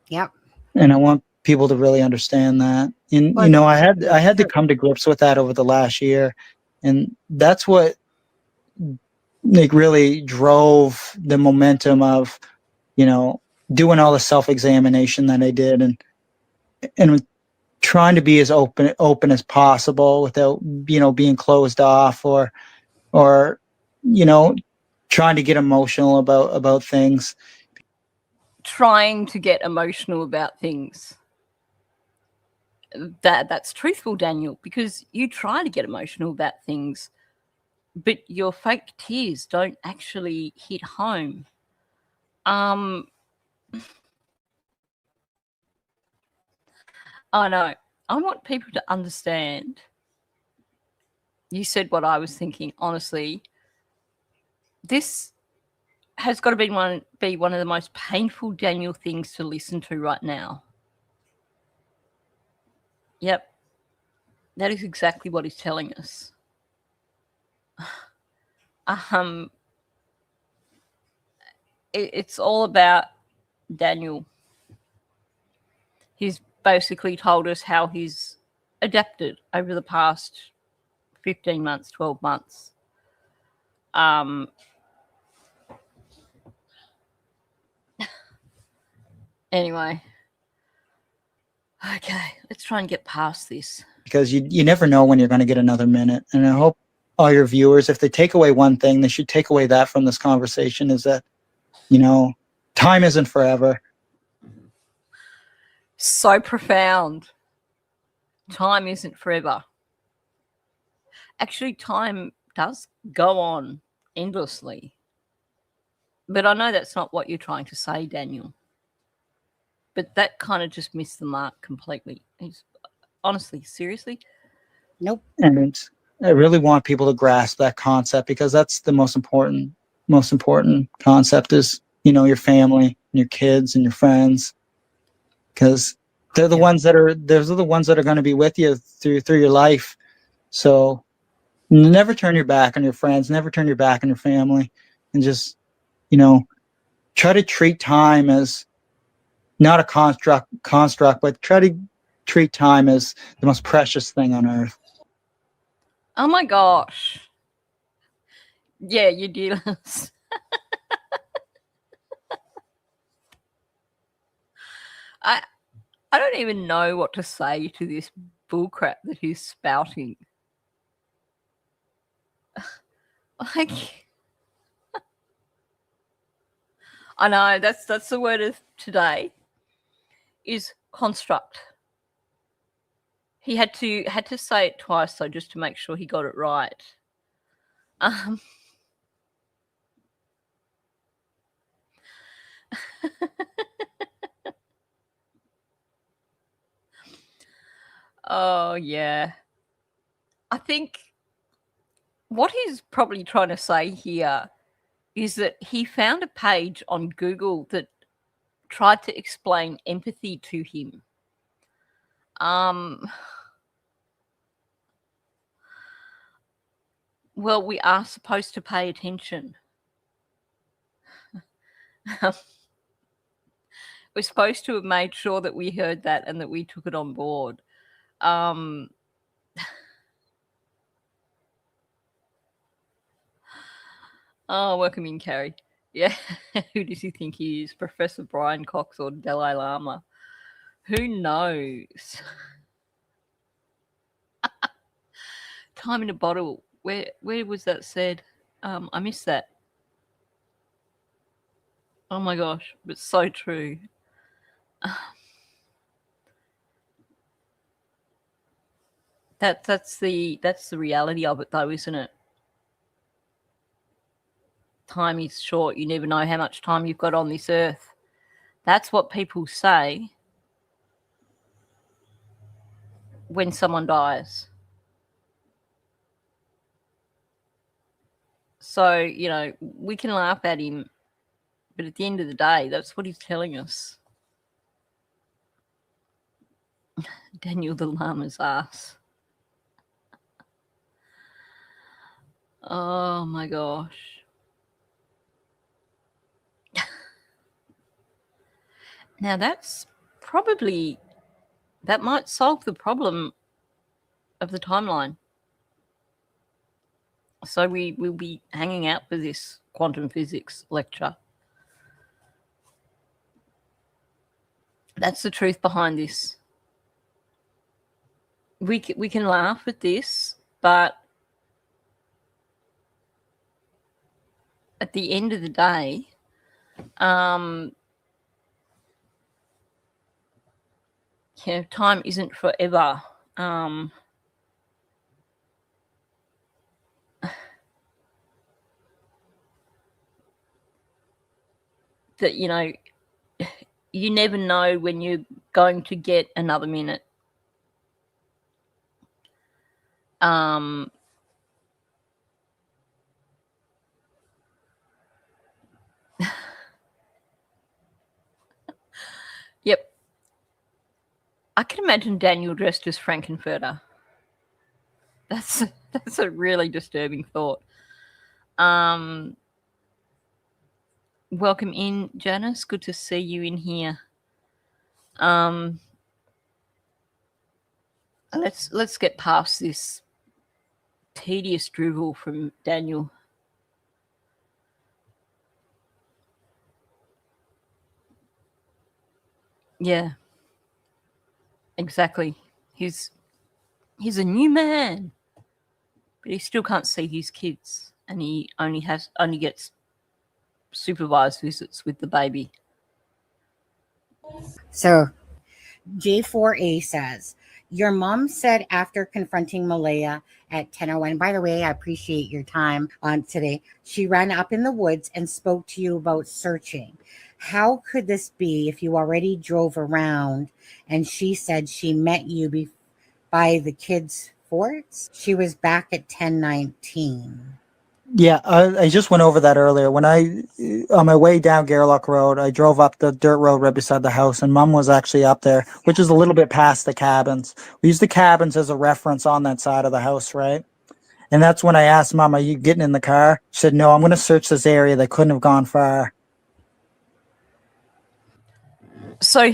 Yep. And I want people to really understand that. And you know, I had to come to grips with that over the last year, and that's what like really drove the momentum of, you know, doing all the self-examination that I did, and trying to be as open as possible without, you know, being closed off or you know, trying to get emotional about things. Trying to get emotional about things. That's truthful, Daniel, because you try to get emotional about things, but your fake tears don't actually hit home. I know. I want people to understand You said what I was thinking. Honestly, this has got to be one of the most painful Daniel things to listen to right now. Yep. That is exactly what he's telling us. It's all about Daniel. He's basically told us how he's adapted over the past 15 months, 12 months. Anyway. Okay, let's try and get past this. Because you never know when you're going to get another minute. And I hope all your viewers, if they take away one thing, they should take away that from this conversation, is that, time isn't forever. So profound. Time isn't forever. Actually, time does go on endlessly. But I know that's not what you're trying to say, Daniel. But that kind of just missed the mark completely. Honestly, seriously? Nope. And I really want people to grasp that concept, because that's the most important concept is, your family and your kids and your friends, because they're the ones that are going to be with you through your life. So never turn your back on your friends, never turn your back on your family, and just, try to treat time as not a construct, but try to treat time as the most precious thing on earth. Oh my gosh. Yeah, you did. I don't even know what to say to this bullcrap that he's spouting. Like, I know that's the word of today, is construct. He had to say it twice though, just to make sure he got it right. Oh yeah. I think what he's probably trying to say here is that he found a page on Google that tried to explain empathy to him. Well, we are supposed to pay attention. We're supposed to have made sure that we heard that and that we took it on board. Oh, welcome in, Carrie. Yeah, who does he think he is? Professor Brian Cox or Dalai Lama? Who knows? Time in a bottle. Where was that said? I missed that. Oh my gosh, but so true. That's the reality of it though, isn't it? Time is short. You never know how much time you've got on this earth. That's what people say when someone dies. So, we can laugh at him, but at the end of the day, that's what he's telling us. Daniel the Lama's ass. Oh my gosh. Now that might solve the problem of the timeline. So we will be hanging out for this quantum physics lecture. That's the truth behind this. We can laugh at this, but at the end of the day, time isn't forever. That, you never know when you're going to get another minute. Yep. I can imagine Daniel dressed as Frankenfurter. That's a really disturbing thought. Welcome in, Janice. Good to see you in here. Let's get past this tedious drivel from Daniel. Yeah. Exactly. He's a new man. But he still can't see his kids, and he only gets supervised visits with the baby. So J4A says, your mom said after confronting Malaya at 10:01, by the way, I appreciate your time on today. She ran up in the woods and spoke to you about searching. How could this be if you already drove around and she said she met you by the kids' forts? She was back at 10:19. Yeah, I just went over that earlier. When on my way down Garlock Road, I drove up the dirt road right beside the house, and Mom was actually up there, which is a little bit past the cabins. We use the cabins as a reference on that side of the house, right? And that's when I asked Mom, are you getting in the car? She said, no, I'm going to search this area. They couldn't have gone far. So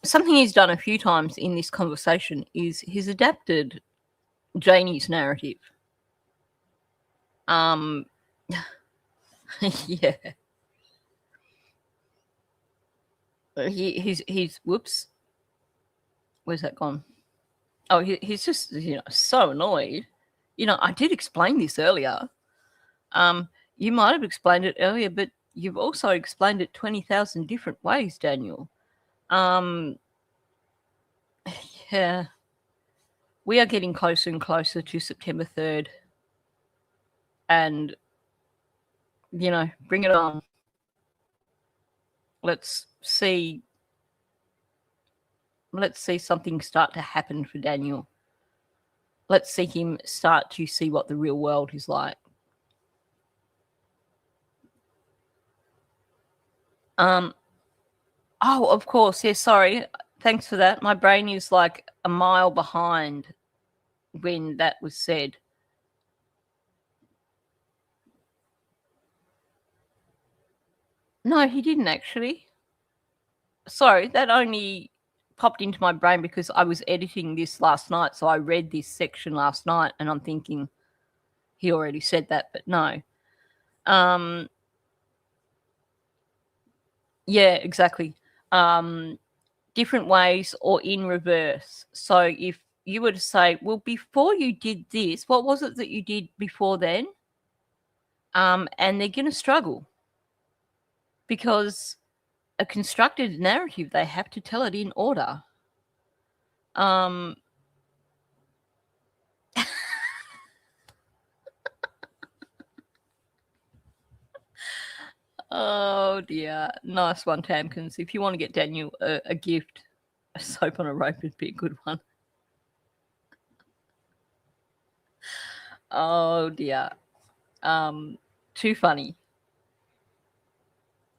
something he's done a few times in this conversation is he's adapted Janie's narrative. Yeah. He's whoops. Where's that gone? Oh, he's just so annoyed. I did explain this earlier. You might have explained it earlier, but you've also explained it 20,000 different ways, Daniel. Yeah. We are getting closer and closer to September 3rd. And, bring it on. Let's see something start to happen for Daniel. Let's see him start to see what the real world is like. Oh, of course. Yeah, sorry. Thanks for that. My brain is like a mile behind when that was said. No, he didn't actually. Sorry, that only popped into my brain because I was editing this last night. So I read this section last night and I'm thinking he already said that, but no. Yeah, exactly. Different ways or in reverse. So if you were to say, well, before you did this, what was it that you did before then? And they're going to struggle because a constructed narrative, they have to tell it in order. Oh dear. Nice one, Tamkins. If you want to get Daniel a gift, a soap on a rope would be a good one. Oh dear. Too funny.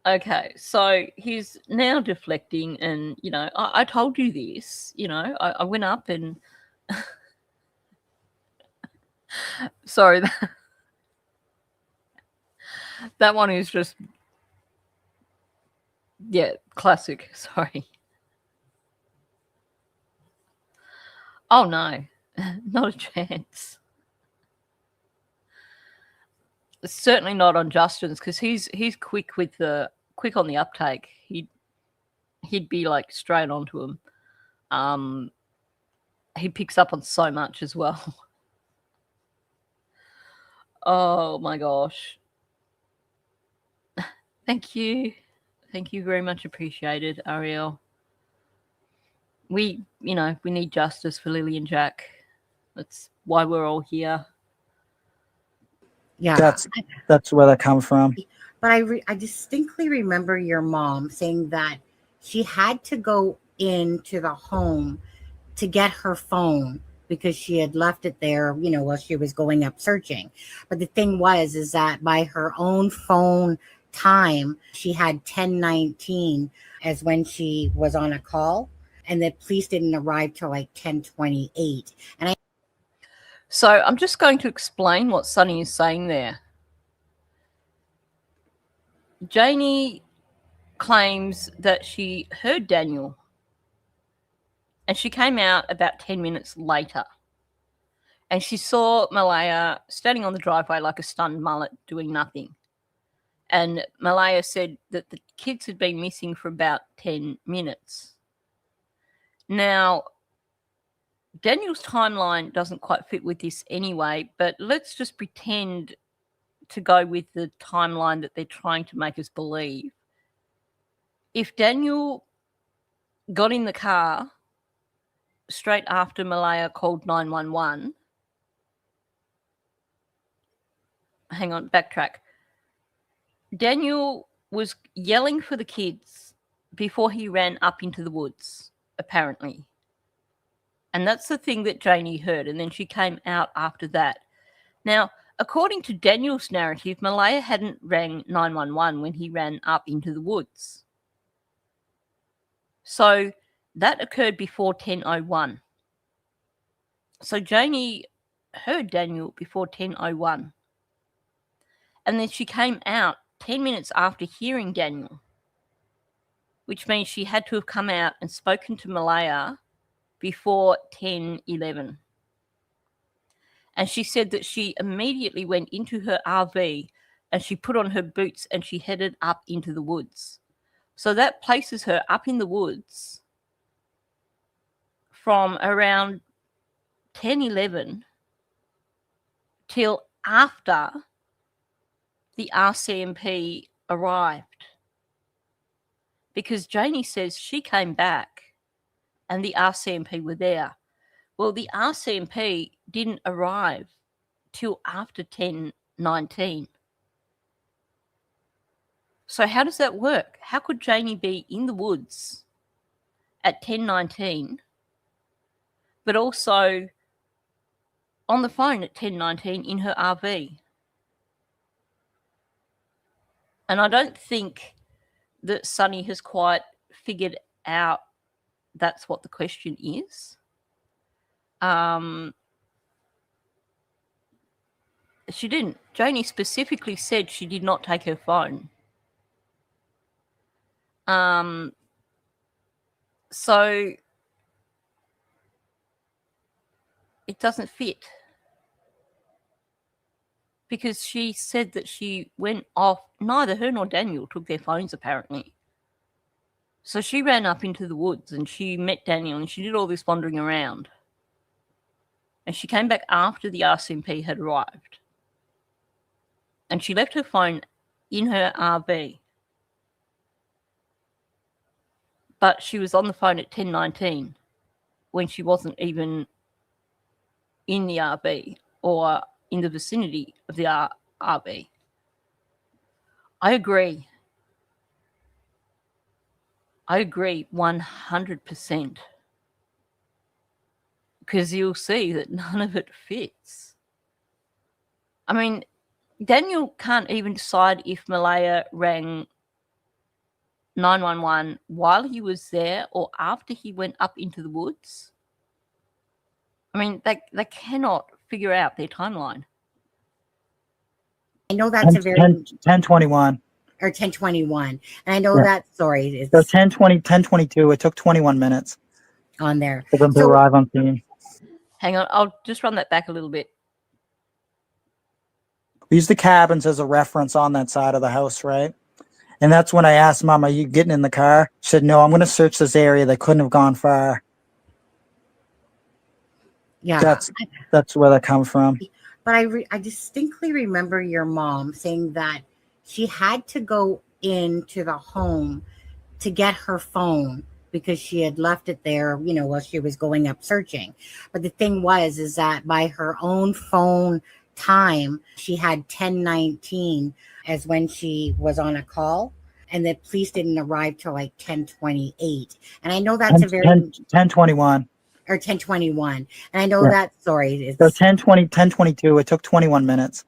Okay, so he's now deflecting and, I told you this, I went up and sorry, that one is just, yeah, classic. Sorry. Oh no, not a chance. Certainly not on Justin's because he's quick on the uptake. He'd be like straight onto him. He picks up on so much as well. Oh my gosh. Thank you very much appreciated, Ariel. We need justice for Lily and Jack. That's why we're all here. Yeah, that's where that comes from. But I distinctly remember your mom saying that she had to go into the home to get her phone because she had left it there, while she was going up searching. But the thing is that by her own phone time she had 10:19 as when she was on a call, and the police didn't arrive till like 10:28. And So I'm just going to explain what Sunny is saying there. Janie claims that she heard Daniel and she came out about 10 minutes later and she saw Malaya standing on the driveway like a stunned mullet doing nothing. And Malaya said that the kids had been missing for about 10 minutes. Now, Daniel's timeline doesn't quite fit with this anyway, but let's just pretend to go with the timeline that they're trying to make us believe. If Daniel got in the car straight after Malaya called 911, hang on, backtrack. Daniel was yelling for the kids before he ran up into the woods, apparently. And that's the thing that Janie heard. And then she came out after that. Now, according to Daniel's narrative, Malaya hadn't rang 911 when he ran up into the woods. So that occurred before 10:01. So Janie heard Daniel before 10:01. And then she came out 10 minutes after hearing Daniel, which means she had to have come out and spoken to Malaya before 10:11. And she said that she immediately went into her RV and she put on her boots and she headed up into the woods. So that places her up in the woods from around 10:11 till after the RCMP arrived. Because Janie says she came back and the RCMP were there. Well, the RCMP didn't arrive till after 10:19. So how does that work? How could Janie be in the woods at 10:19, but also on the phone at 10:19 in her RV? And I don't think that Sunny has quite figured out that's what the question is. She didn't. Janie specifically said she did not take her phone. So it doesn't fit. Because she said that she went off, neither her nor Daniel took their phones apparently. So she ran up into the woods and she met Daniel and she did all this wandering around. And she came back after the RCMP had arrived. And she left her phone in her RV. But she was on the phone at 10:19 when she wasn't even in the RV or in the vicinity of the RV. I agree. I agree 100%. Because you'll see that none of it fits. I mean, Daniel can't even decide if Malaya rang 911 while he was there or after he went up into the woods. I mean, they cannot figure out their timeline. I know that's a very 10:21 or 10:21, and I know Yeah. that. Sorry, it's So 10:22. It took 21 minutes on there. for them to So- arrive on scene. Hang on, I'll just run that back a little bit. We use the cabins as a reference on that side of the house, right? And that's when I asked Mom, "Are you getting in the car?" She said, "No, I'm going to search this area. They couldn't have gone far." Yeah, That's where that comes from. but I distinctly remember your mom saying that she had to go into the home to get her phone because she had left it there, while she was going up searching. But the thing is that by her own phone time, she had 10:19 as when she was on a call, and the police didn't arrive till like 10:28. And I know that's a very 10:21 or 10:21. And I know Yeah. that. Sorry, So it's 10:22. It took 21 minutes.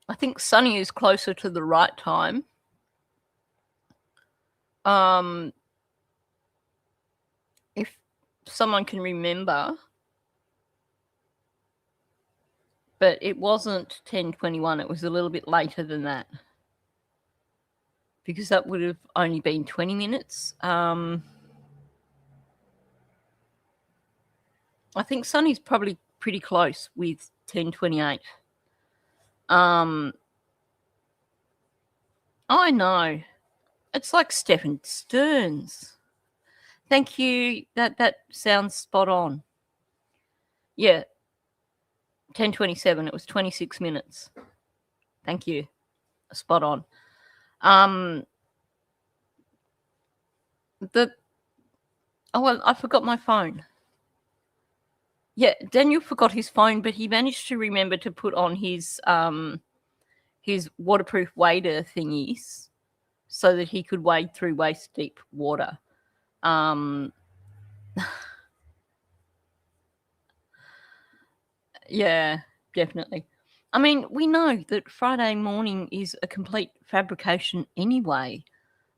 I think Sunny is closer to the right time. If someone can remember, but it wasn't 10:21. It was a little bit later than that, because that would have only been 20 minutes. I think Sunny's probably pretty close with 10:28. I know. It's like Stephen Stearns. Thank you. That sounds spot on. Yeah. 10:27. It was 26 minutes. Thank you. Spot on. I forgot my phone. Yeah, Daniel forgot his phone, but he managed to remember to put on his waterproof wader thingies so that he could wade through waist deep water. Yeah, definitely. I mean, we know that Friday morning is a complete fabrication anyway.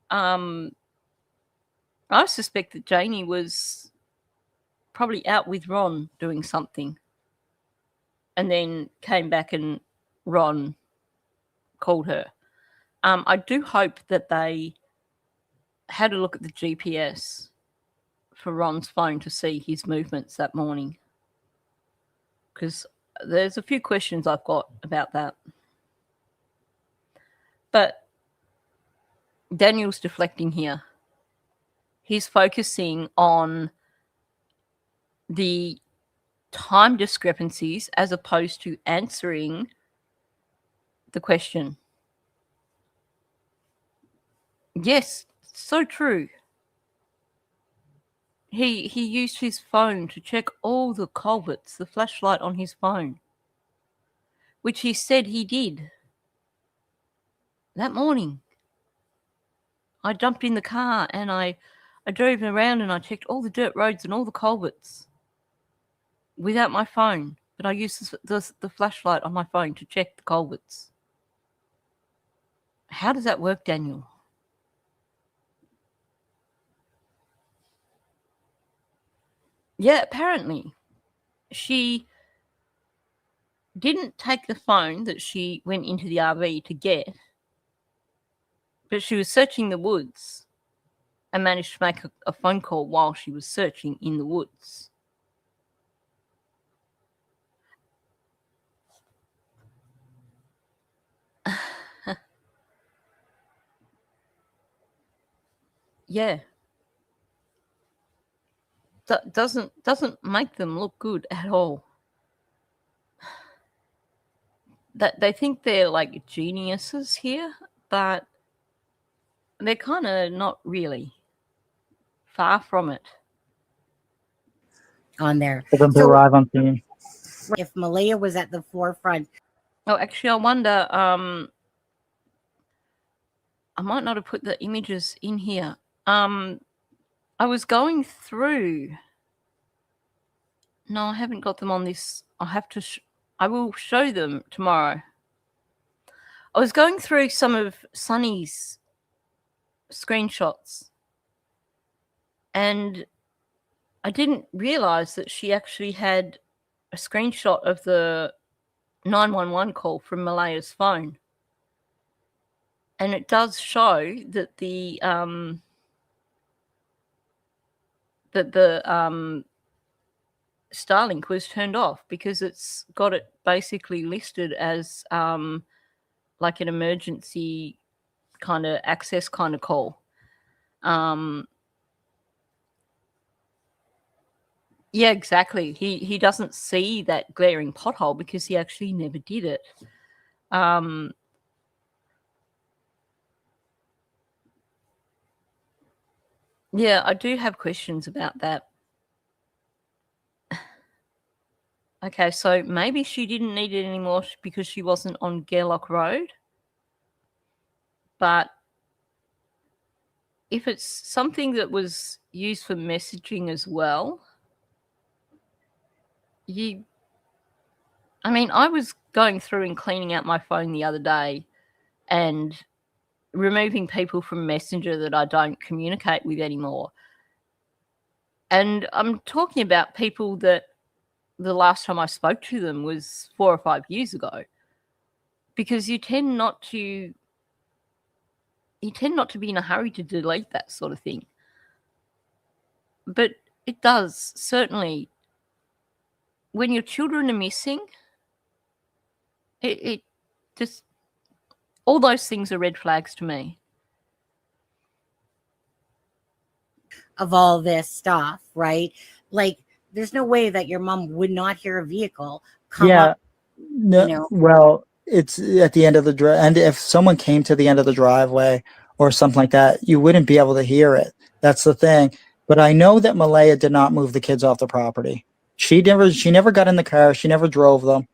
I suspect that Janie was probably out with Ron doing something and then came back and Ron called her. I do hope that they had a look at the GPS for Ron's phone to see his movements that morning, because there's a few questions I've got about that. But Daniel's deflecting here. He's focusing on the time discrepancies as opposed to answering the question. Yes, so true. He used his phone to check all the culverts, the flashlight on his phone, which he said he did that morning. I jumped in the car and I drove around and I checked all the dirt roads and all the culverts without my phone, but I used the flashlight on my phone to check the culverts. How does that work, Daniel? Yeah, apparently. She didn't take the phone that she went into the RV to get, but she was searching the woods and managed to make a phone call while she was searching in the woods. Yeah. That doesn't make them look good at all. That they think they're like geniuses here, but they're kind of not really. Far from it. On there. For them to arrive on scene. If Malaya was at the forefront. Oh, actually, I wonder, I might not have put the images in here. I was going through. No, I haven't got them on this. I'll have to. I will show them tomorrow. I was going through some of Sunny's screenshots, and I didn't realize that she actually had a screenshot of the 911 call from Malaya's phone. And it does show that the Starlink was turned off, because it's got it basically listed as like an emergency kind of access kind of call. Yeah, exactly. He doesn't see that glaring pothole because he actually never did it. Yeah, I do have questions about that. Okay, so maybe she didn't need it anymore because she wasn't on Gairloch Road. But if it's something that was used for messaging as well, I was going through and cleaning out my phone the other day and removing people from Messenger that I don't communicate with anymore. And I'm talking about people that the last time I spoke to them was 4 or 5 years ago. Because you tend not to be in a hurry to delete that sort of thing. But it does, certainly. When your children are missing, it just, all those things are red flags to me. Of all this stuff, right? Like, there's no way that your mom would not hear a vehicle come up. No, you know. well, it's at the end of the drive, and if someone came to the end of the driveway or something like that, you wouldn't be able to hear it. That's the thing. But I know that Malaya did not move the kids off the property. She never got in the car. She never drove them.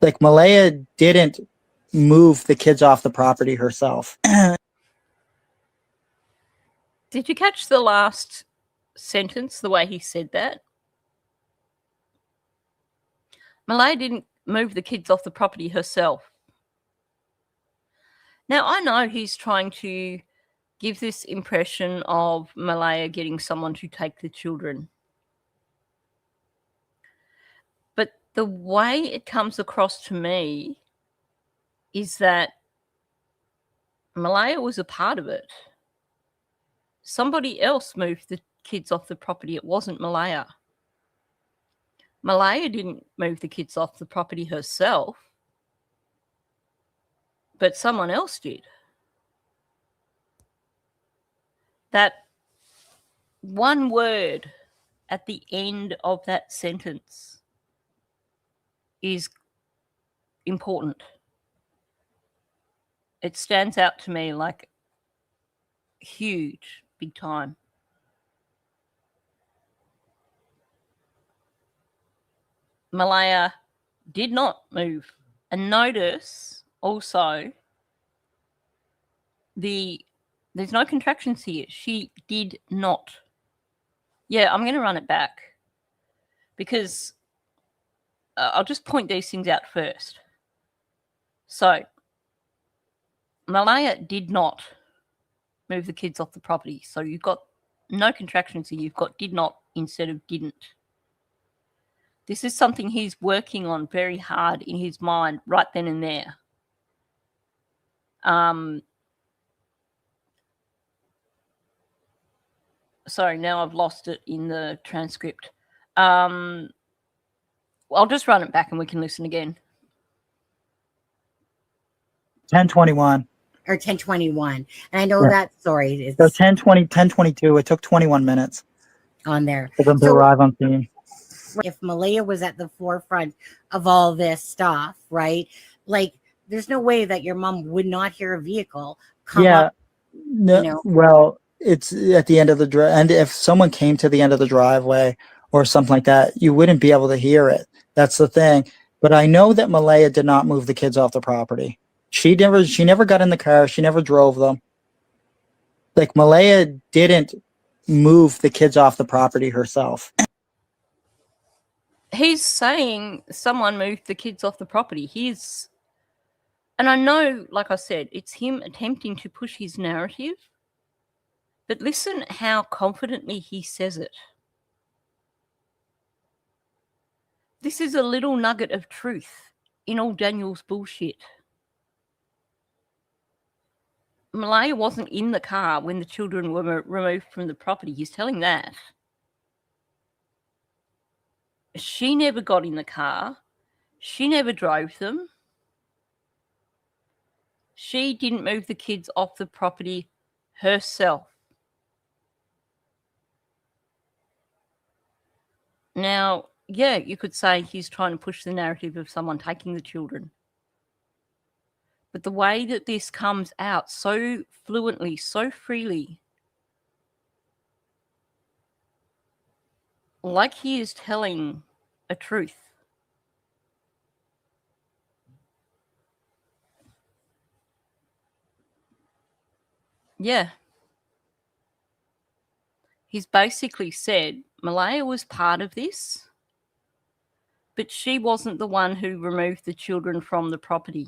Like, Malaya didn't move the kids off the property herself. Did you catch the last sentence, the way he said that? Malaya didn't move the kids off the property herself. Now, I know he's trying to give this impression of Malaya getting someone to take the children. But the way it comes across to me is that Malaya was a part of it. Somebody else moved the kids off the property. It wasn't Malaya. Malaya didn't move the kids off the property herself, but someone else did. That one word at the end of that sentence is important. It stands out to me like huge, big time. Malaya did not move. And notice also there's no contractions here. She did not. Yeah, I'm going to run it back because I'll just point these things out first. So, Malaya did not move the kids off the property. So you've got no contractions here. You've got did not instead of didn't. This is something he's working on very hard in his mind right then and there. Sorry, now I've lost it in the transcript. I'll just run it back and we can listen again. 10:21. Or 10:21. And I know Yeah. that, sorry, it's So 10:22. It took 21 minutes on there. for them to So arrive on scene. if Malaya was at the forefront of all this stuff, right? Like, there's no way that your mom would not hear a vehicle come up. No, well, it's at the end of the drive, and if someone came to the end of the driveway or something like that, you wouldn't be able to hear it. That's the thing. But I know that Malaya did not move the kids off the property. She never got in the car. She never drove them. Like, Malaya didn't move the kids off the property herself. He's saying someone moved the kids off the property. And I know, like I said, it's him attempting to push his narrative. But listen how confidently he says it. This is a little nugget of truth in all Daniel's bullshit. Malaya wasn't in the car when the children were removed from the property. He's telling that. She never got in the car. She never drove them. She didn't move the kids off the property herself. Now, yeah, you could say he's trying to push the narrative of someone taking the children. But the way that this comes out so fluently, so freely, like he is telling a truth. Yeah. He's basically said Malaya was part of this, but she wasn't the one who removed the children from the property.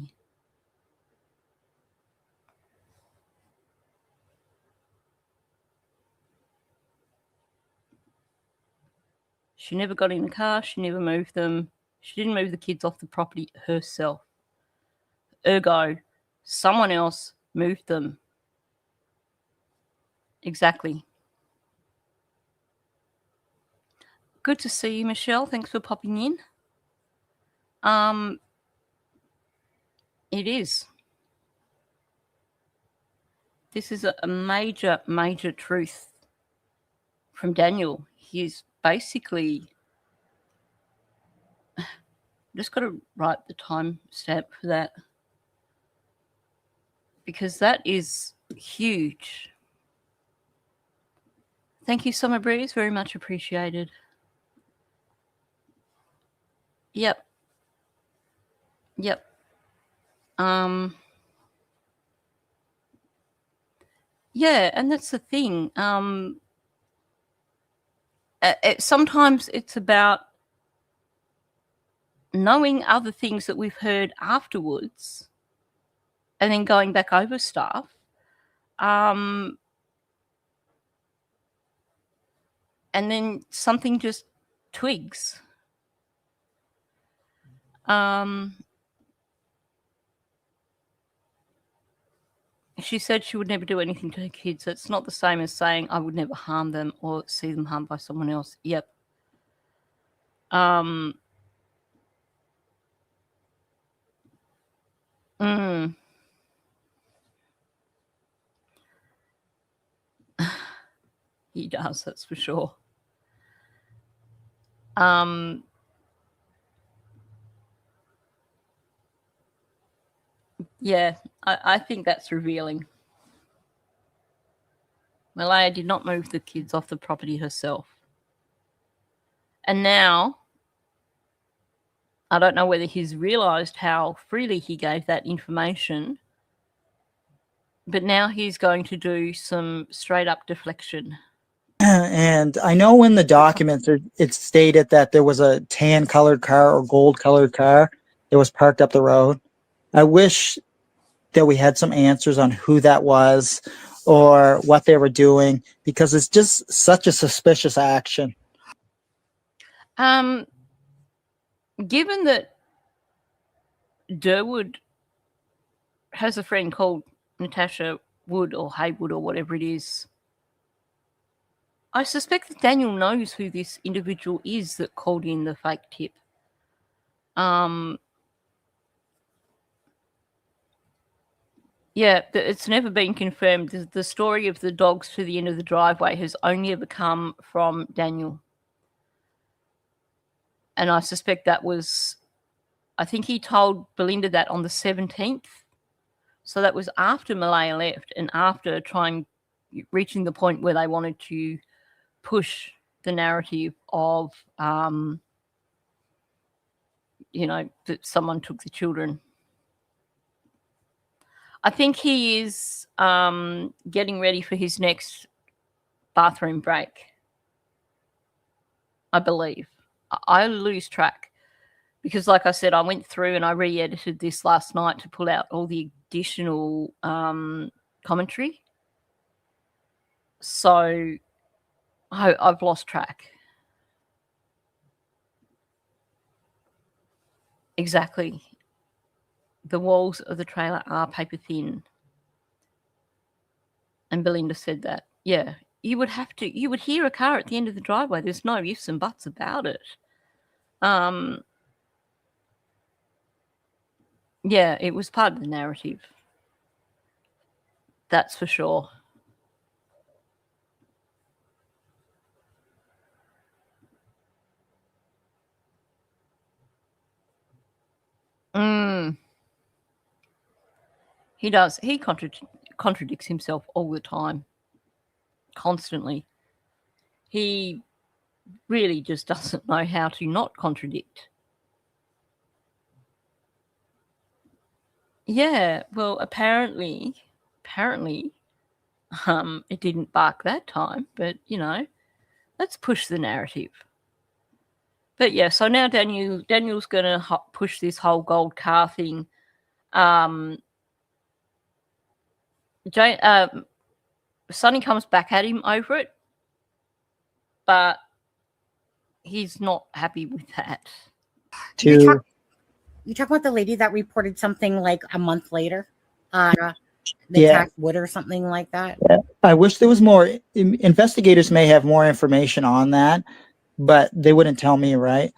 She never got in the car. She never moved them. She didn't move the kids off the property herself. Ergo, someone else moved them. Exactly. Good to see you, Michelle. Thanks for popping in. It is. This is a major, major truth from Daniel. He's basically just got to write the timestamp for that, because that is huge. Thank you, Summer Breeze. Very much appreciated. Yep. Yeah, and that's the thing. Sometimes it's about knowing other things that we've heard afterwards and then going back over stuff. And then something just twigs. She said she would never do anything to her kids. It's not the same as saying I would never harm them or see them harmed by someone else. Yep. He does, that's for sure. Yeah, I think that's revealing. Malaya did not move the kids off the property herself. And now, I don't know whether he's realised how freely he gave that information, but now he's going to do some straight-up deflection. And I know in the documents it stated that there was a tan-colored car or gold-colored car that was parked up the road. I wish that we had some answers on who that was or what they were doing, because it's just such a suspicious action. Given that Durwood has a friend called Natasha Wood or Haywood or whatever it is, I suspect that Daniel knows who this individual is that called in the fake tip. Yeah, it's never been confirmed. The story of the dogs to the end of the driveway has only ever come from Daniel. And I suspect that was, I think he told Belinda that on the 17th. So that was after Malaya left and after reaching the point where they wanted to push the narrative of, that someone took the children. I think he is getting ready for his next bathroom break, I believe. I lose track because, like I said, I went through and I re-edited this last night to pull out all the additional commentary. So I've lost track. Exactly. The walls of the trailer are paper thin. And Belinda said that. Yeah, you would hear a car at the end of the driveway. There's no ifs and buts about it. Yeah, it was part of the narrative. That's for sure. He does. He contradicts himself all the time. Constantly. He really just doesn't know how to not contradict. Yeah, well, apparently, it didn't bark that time, but, let's push the narrative. But yeah, so now Daniel's going to push this whole gold car thing. Sonny comes back at him over it, but he's not happy with that. You talk about the lady that reported something like a month later? The tax wood or something like that? Yeah. I wish there was more. Investigators may have more information on that, but they wouldn't tell me, right?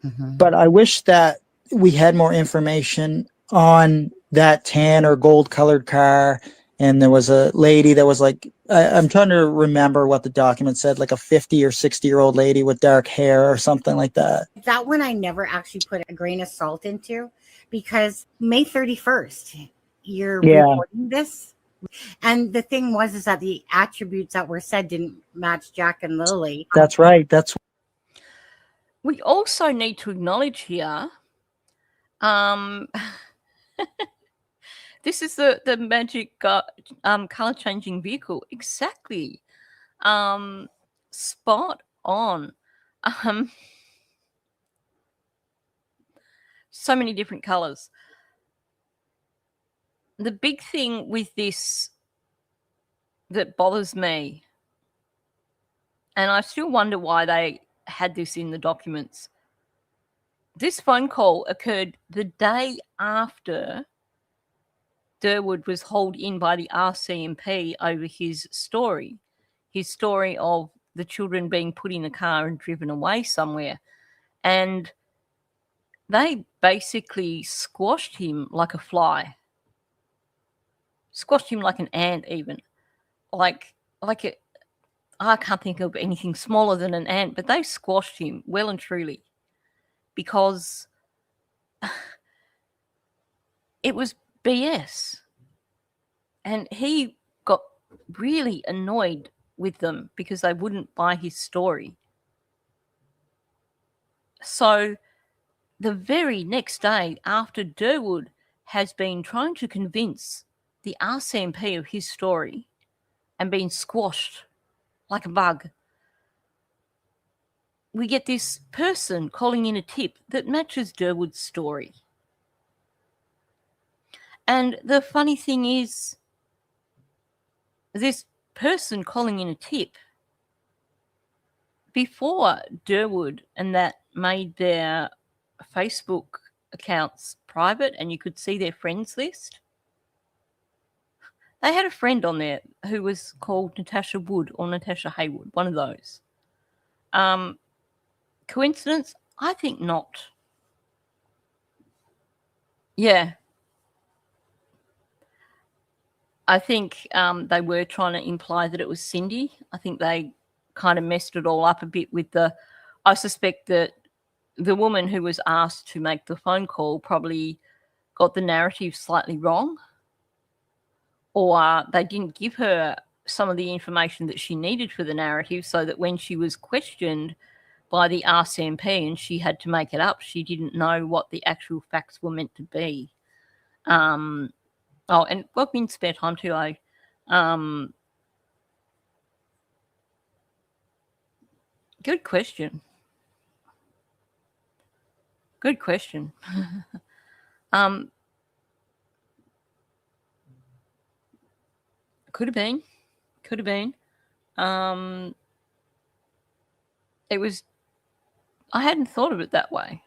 Mm-hmm. But I wish that we had more information on that tan or gold colored car. And there was a lady that was like, I'm trying to remember what the document said, like a 50 or 60-year-old lady with dark hair or something like that. That one I never actually put a grain of salt into, because May 31st, you're reporting this. And the thing is that the attributes that were said didn't match Jack and Lily. That's right. We also need to acknowledge here, this is the magic color changing vehicle. Exactly. Spot on. So many different colors. The big thing with this that bothers me, and I still wonder why they had this in the documents. This phone call occurred the day after Durwood was hauled in by the RCMP over his story of the children being put in a car and driven away somewhere. And they basically squashed him like a fly. Squashed him like an ant even. I can't think of anything smaller than an ant, but they squashed him well and truly, because it was BS. And he got really annoyed with them because they wouldn't buy his story. So the very next day, after Durwood has been trying to convince the RCMP of his story and been squashed like a bug, we get this person calling in a tip that matches Durwood's story. And the funny thing is, this person calling in a tip, before Durwood and that made their Facebook accounts private and you could see their friends list, they had a friend on there who was called Natasha Wood or Natasha Haywood, one of those. Coincidence? I think not. Yeah. I think they were trying to imply that it was Cindy. I think they kind of messed it all up a bit with I suspect that the woman who was asked to make the phone call probably got the narrative slightly wrong, or they didn't give her some of the information that she needed for the narrative, so that when she was questioned by the RCMP and she had to make it up, she didn't know what the actual facts were meant to be. And welcome in spare time too, Good question. Good question. Could have been. I hadn't thought of it that way,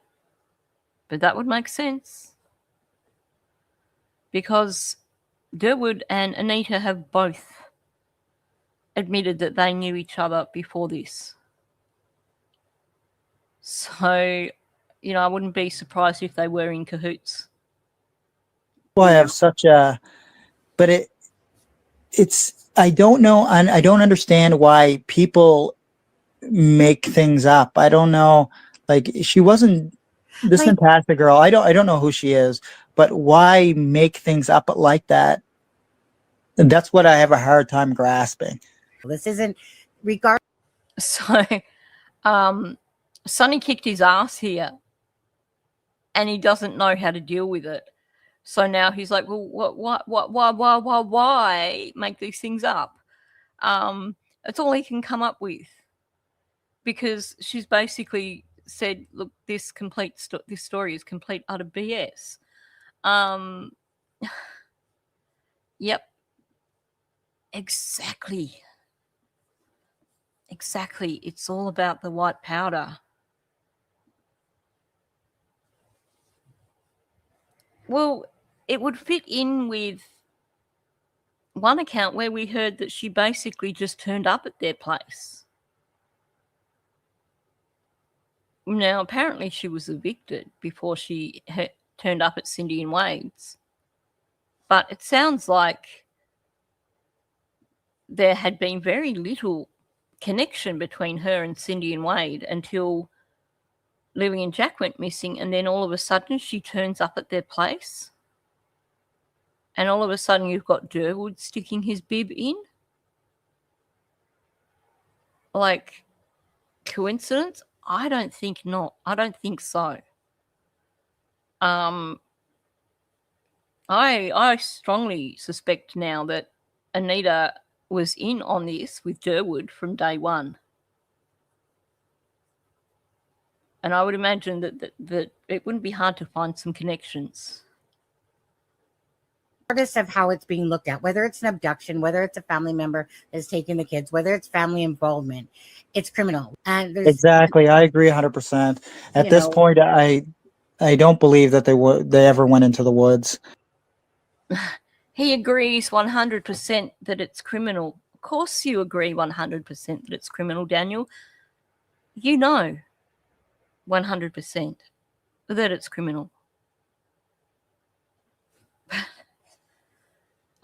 but that would make sense, because Durwood and Anita have both admitted that they knew each other before this. So, I wouldn't be surprised if they were in cahoots. Well, I have but it's, I don't know, and I don't understand why people make things up. I don't know, like, she wasn't this fantastic girl. I don't know who she is, but why make things up like that? And that's what I have a hard time grasping. This isn't regard. So, Sonny kicked his ass here, and he doesn't know how to deal with it. So now he's like, well, why make these things up? That's all he can come up with, because she's basically said, look, this story is complete utter BS. Yep. Exactly. It's all about the white powder. Well, it would fit in with one account where we heard that she basically just turned up at their place. Now, apparently she was evicted before she turned up at Cindy and Wade's. But it sounds like there had been very little connection between her and Cindy and Wade until Lily and Jack went missing, and then all of a sudden she turns up at their place. And all of a sudden you've got Durwood sticking his bib in. Like, coincidence? I don't think not. I don't think so. I strongly suspect now that Anita was in on this with Durwood from day one. And I would imagine that it wouldn't be hard to find some connections. Regardless of how it's being looked at, whether it's an abduction, whether it's a family member that's taking the kids, whether it's family involvement, it's criminal. And there's Exactly. I agree 100%. At this point, I don't believe that they ever went into the woods. He agrees 100% that it's criminal. Of course you agree 100% that it's criminal, Daniel. You know 100% that it's criminal.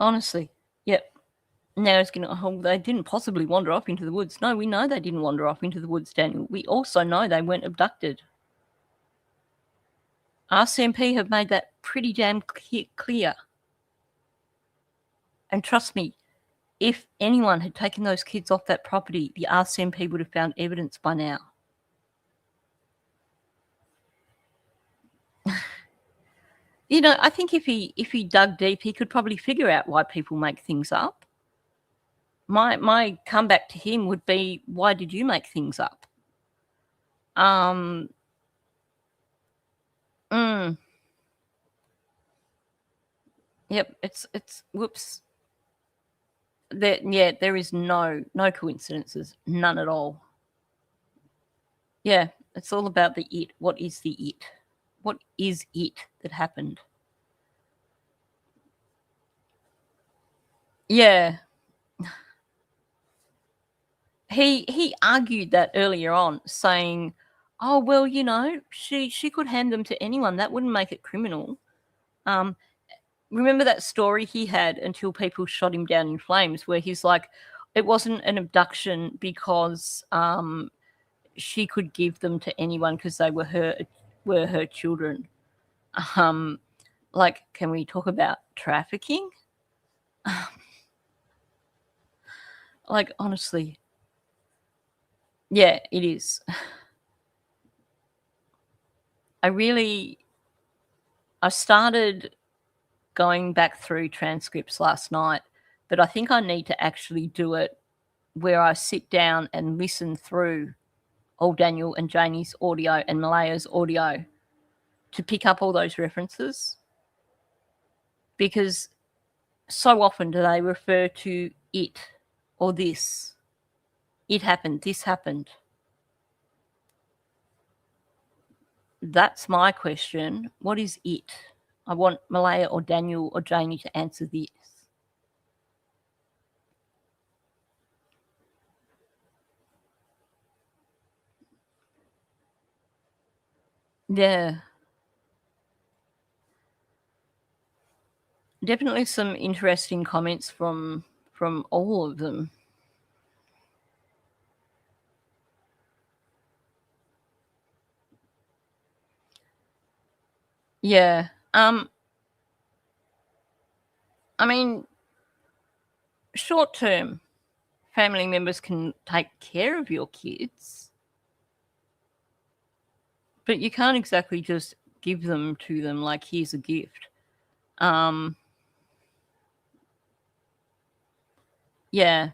Honestly, yep. Now it's going to, oh, they didn't possibly wander off into the woods. No, we know they didn't wander off into the woods, Daniel. We also know they weren't abducted. RCMP have made that pretty damn clear. And trust me, if anyone had taken those kids off that property, the RCMP would have found evidence by now. You know, I think if he dug deep, he could probably figure out why people make things up. My comeback to him would be, why did you make things up? Yep, it's whoops. There is no coincidences, none at all. Yeah, it's all about the it. What is the it? What is it that happened? Yeah. He argued that earlier on, saying, oh, well, you know, she could hand them to anyone. That wouldn't make it criminal. Remember that story he had until people shot him down in flames, where he's like, it wasn't an abduction because she could give them to anyone because they were her children. Like, can we talk about trafficking? Like, honestly. Yeah, it is. I started going back through transcripts last night, but I think I need to actually do it where I sit down and listen through all Daniel and Janie's audio and Malaya's audio to pick up all those references, because so often do they refer to it or this. It happened, this happened. That's my question. What is it? I want Malaya or Daniel or Janie to answer this. Yeah. Definitely some interesting comments from all of them. Yeah. I mean, short term, family members can take care of your kids, but you can't exactly just give them to them like, here's a gift. Yeah.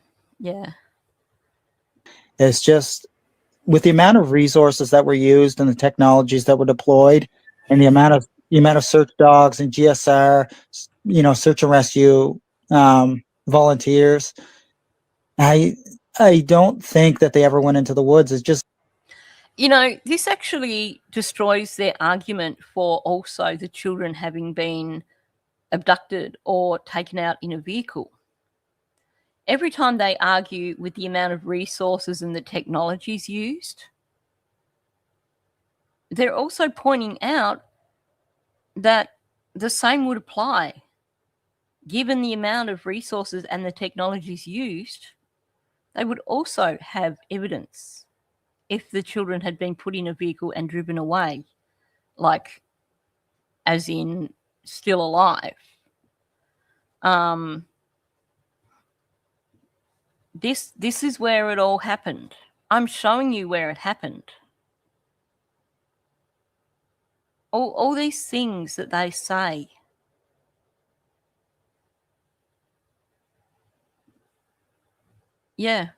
It's just with the amount of resources that were used and the technologies that were deployed, and the amount of search dogs and GSR, search and rescue volunteers, I don't think that they ever went into the woods. It's just, this actually destroys their argument for also the children having been abducted or taken out in a vehicle. Every time they argue with the amount of resources and the technologies used, they're also pointing out that the same would apply. Given the amount of resources and the technologies used, they would also have evidence if the children had been put in a vehicle and driven away, like as in still alive. This is where it all happened. I'm showing you where it happened. All these things that they say. Yeah.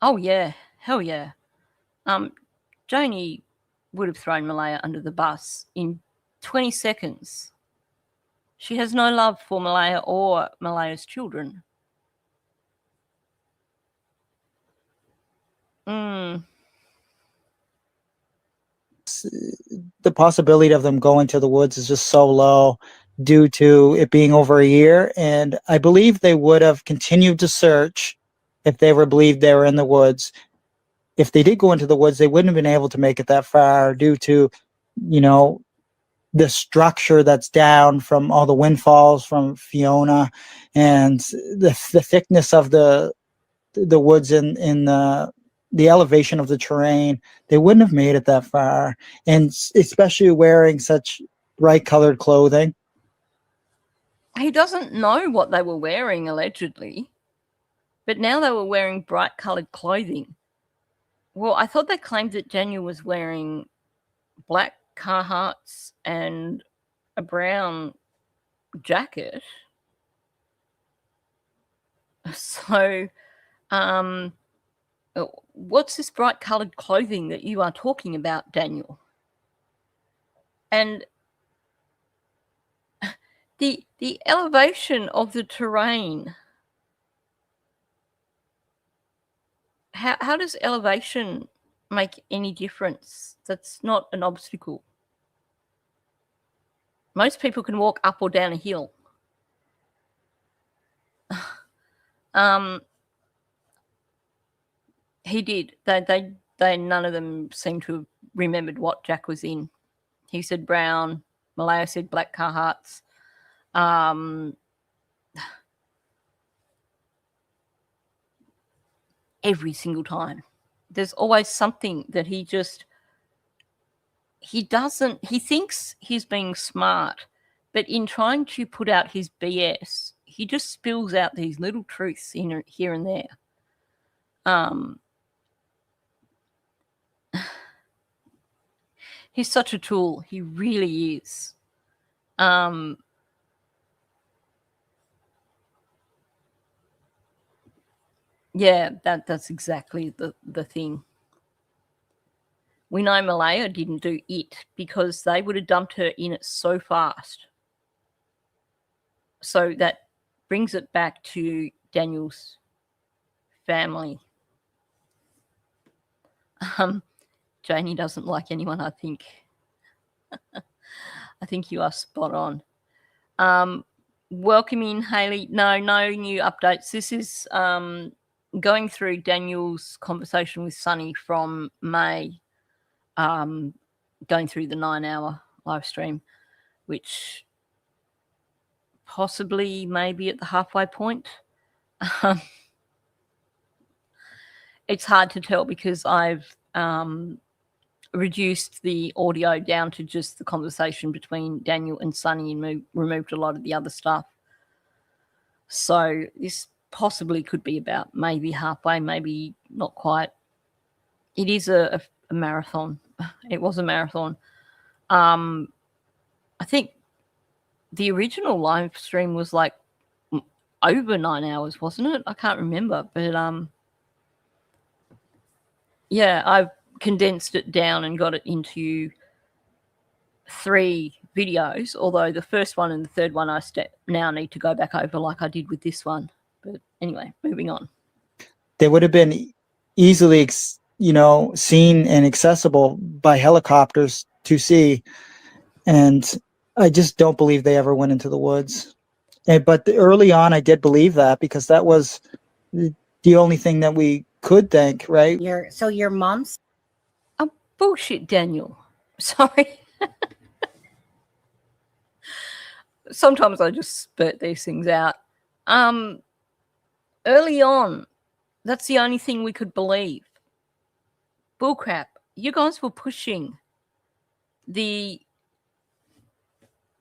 Oh yeah, hell yeah. Joni would have thrown Malaya under the bus in 20 seconds. She has no love for Malaya or Malaya's children. the possibility of them going to the woods is just so low due to it being over a year. And I believe they would have continued to search if they were believed they were in the woods. If they did go into the woods, they wouldn't have been able to make it that far due to, the structure that's down from all the windfalls from Fiona, and the thickness of the woods in the elevation of the terrain. They wouldn't have made it that far, and especially wearing such bright colored clothing. He doesn't know what they were wearing, allegedly, but now they were wearing bright colored clothing. Well, I thought they claimed that Daniel was wearing black Carhartts and a brown jacket. So, what's this bright colored clothing that you are talking about, Daniel? And the elevation of the terrain. How does elevation make any difference? That's not an obstacle. Most people can walk up or down a hill. He did. They none of them seem to have remembered what Jack was in. He said brown. Malaya said black Carhartts. Every single time. There's always something that he thinks he's being smart, but in trying to put out his BS, he just spills out these little truths here and there. He's such a tool. He really is. Yeah, that's exactly the thing. We know Malaya didn't do it because they would have dumped her in it so fast. So that brings it back to Daniel's family. Janie doesn't like anyone, I think. I think you are spot on. Welcome in, Hayley. No new updates. This is going through Daniel's conversation with Sunny from May, going through the 9-hour live stream, which possibly maybe at the halfway point. It's hard to tell because I've reduced the audio down to just the conversation between Daniel and Sunny and removed a lot of the other stuff. So this possibly could be about maybe halfway, maybe not quite. It is a marathon. It was a marathon. I think the original live stream was like over 9 hours, wasn't it? I can't remember, but yeah, I've condensed it down and got it into 3 videos, although the first one and the third one I now need to go back over like I did with this one. But anyway, moving on. They would have been easily, seen and accessible by helicopters to see. And I just don't believe they ever went into the woods. But early on, I did believe that because that was the only thing that we could think, right? Your mom's... Oh, bullshit, Daniel. Sorry. Sometimes I just spurt these things out. Early on, that's the only thing we could believe. Bullcrap. You guys were pushing the...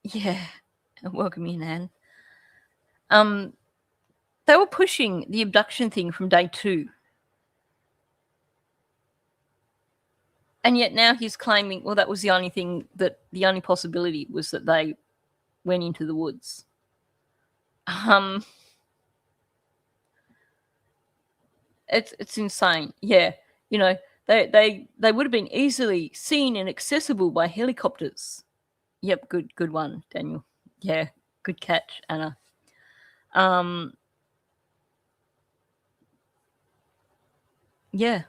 Yeah. Welcome in, Anne. They were pushing the abduction thing from day 2. And yet now he's claiming, well, that was the only possibility was that they went into the woods. It's insane. Yeah. They would have been easily seen and accessible by helicopters. Yep, good one, Daniel. Yeah, good catch, Anna. Yeah.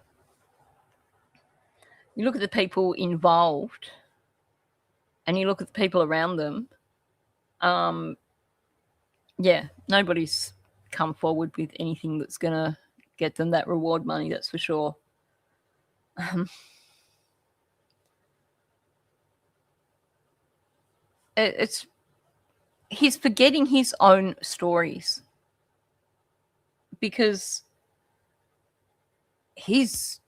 You look at the people involved and you look at the people around them. Yeah, nobody's come forward with anything that's going to get them that reward money, that's for sure. He's forgetting his own stories because he's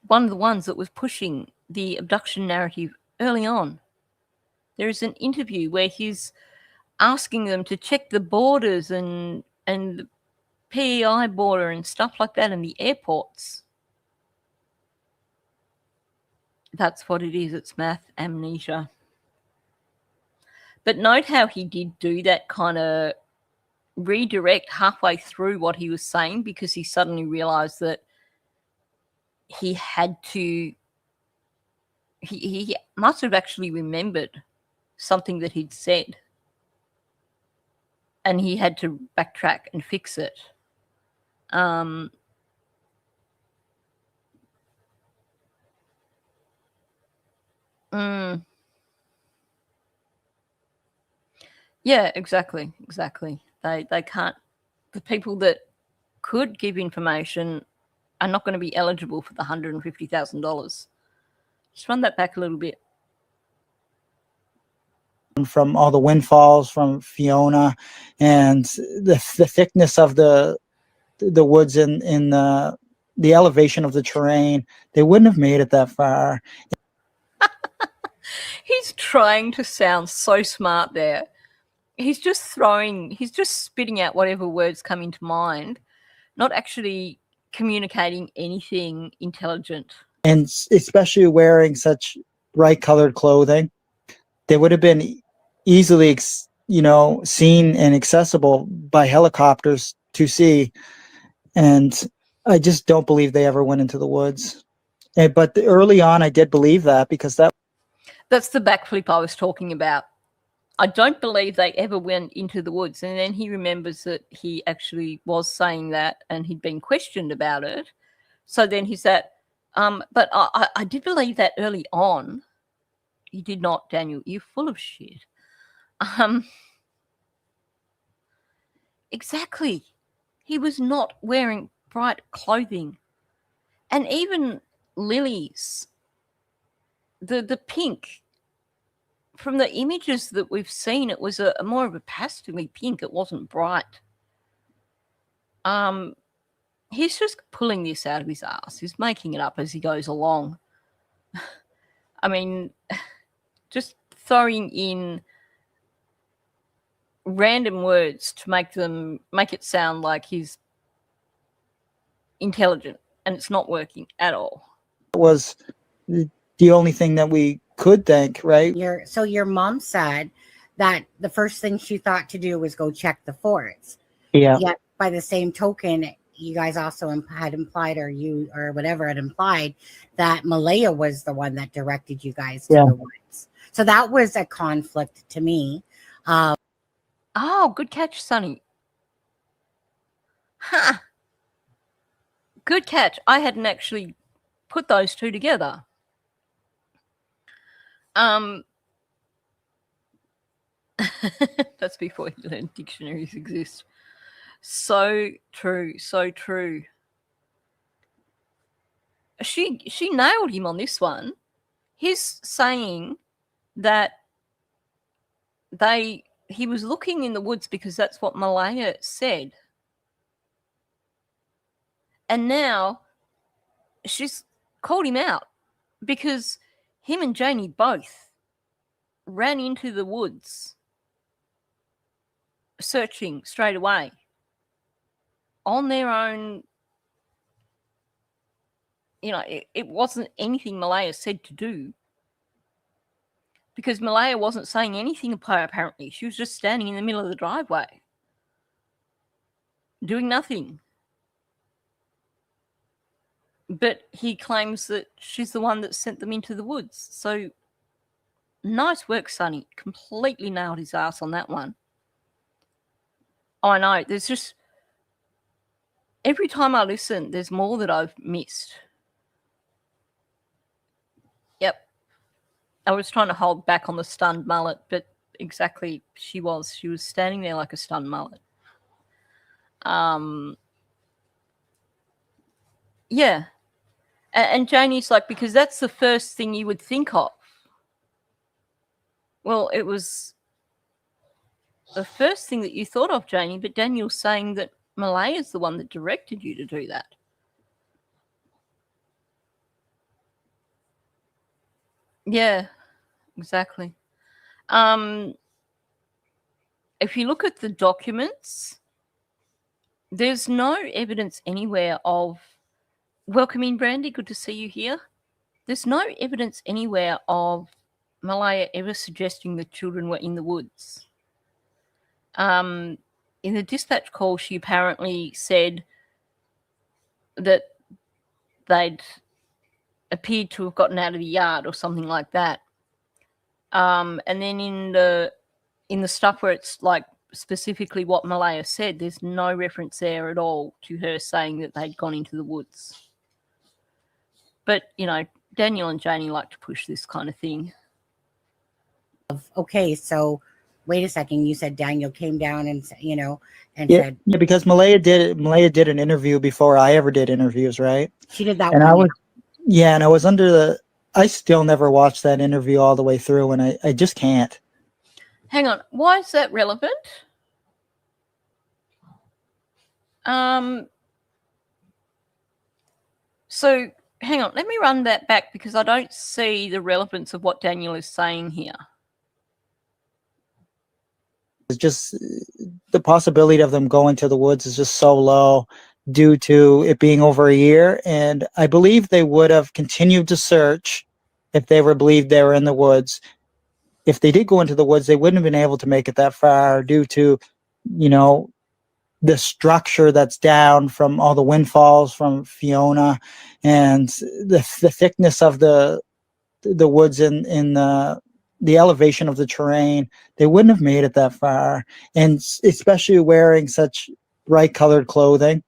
one of the ones that was pushing the abduction narrative early on. There is an interview where he's asking them to check the borders and the PEI border and stuff like that in the airports. That's what it is. It's math amnesia. But note how he did do that kind of redirect halfway through what he was saying because he suddenly realized that he had to... He must have actually remembered something that he'd said. And he had to backtrack and fix it. Yeah, exactly. They can't... The people that could give information are not going to be eligible for the $150,000. Just run that back a little bit. From all the windfalls from Fiona and the thickness of the woods in the elevation of the terrain, they wouldn't have made it that far. He's trying to sound so smart there. He's just spitting out whatever words come into mind, not actually communicating anything intelligent. And especially wearing such bright colored clothing, they would have been easily, seen and accessible by helicopters to see. And I just don't believe they ever went into the woods. But early on, I did believe that because that's the backflip I was talking about. I don't believe they ever went into the woods. And then he remembers that he actually was saying that and he'd been questioned about it. So then he said, but I did believe that early on. You did not, Daniel. You're full of shit. Exactly. He was not wearing bright clothing. And even Lily's, the pink, from the images that we've seen, it was a more of a pastel pink. It wasn't bright. He's just pulling this out of his ass. He's making it up as he goes along. I mean, just throwing in random words to make it sound like he's intelligent, and it's not working at all. It was the only thing that we could think, right? Your mom said that the first thing she thought to do was go check the forts. Yeah. Yet by the same token, you guys also had implied, or you or whatever had implied, that Malaya was the one that directed you guys to Yeah. the woods. So that was a conflict to me. Oh, good catch, Sonny. Ha! Good catch. I hadn't actually put those two together. That's before you learned dictionaries exist. So true, so true. She nailed him on this one. He's saying that he was looking in the woods because that's what Malaya said. And now she's called him out because him and Janie both ran into the woods searching straight away on their own. You know, it wasn't anything Malaya said to do, because Malaya wasn't saying anything apparently. She was just standing in the middle of the driveway doing nothing. But he claims that she's the one that sent them into the woods. So nice work, Sonny. Completely nailed his ass on that one. I know. There's just, every time I listen, there's more that I've missed. Yep. I was trying to hold back on the stunned mullet, but exactly, she was standing there like a stunned mullet. Yeah. And Janie's like, because that's the first thing you would think of. Well, it was the first thing that you thought of, Janie, but Daniel's saying that Malaya's the one that directed you to do that. Yeah, exactly. If you look at the documents, there's no evidence anywhere of, welcome in, Brandy, good to see you here. There's no evidence anywhere of Malaya ever suggesting the children were in the woods. In the dispatch call, she apparently said that they'd appeared to have gotten out of the yard or something like that. And then in the stuff where it's like specifically what Malaya said, there's no reference there at all to her saying that they'd gone into the woods. But, you know, Daniel and Janie like to push this kind of thing. Okay, so wait a second. You said Daniel came down and said, Yeah, because Malaya did an interview before I ever did interviews, right? She did that and one. I was I still never watched that interview all the way through, and I just can't. Hang on, why is that relevant? So hang on, let me run that back because I don't see the relevance of what Daniel is saying here. It's just the possibility of them going to the woods is just so low due to it being over a year. And I believe they would have continued to search if they were believed they were in the woods. If they did go into the woods, they wouldn't have been able to make it that far due to, the structure that's down from all the windfalls from Fiona and the thickness of the woods in the elevation of the terrain. They wouldn't have made it that far, and especially wearing such bright colored clothing,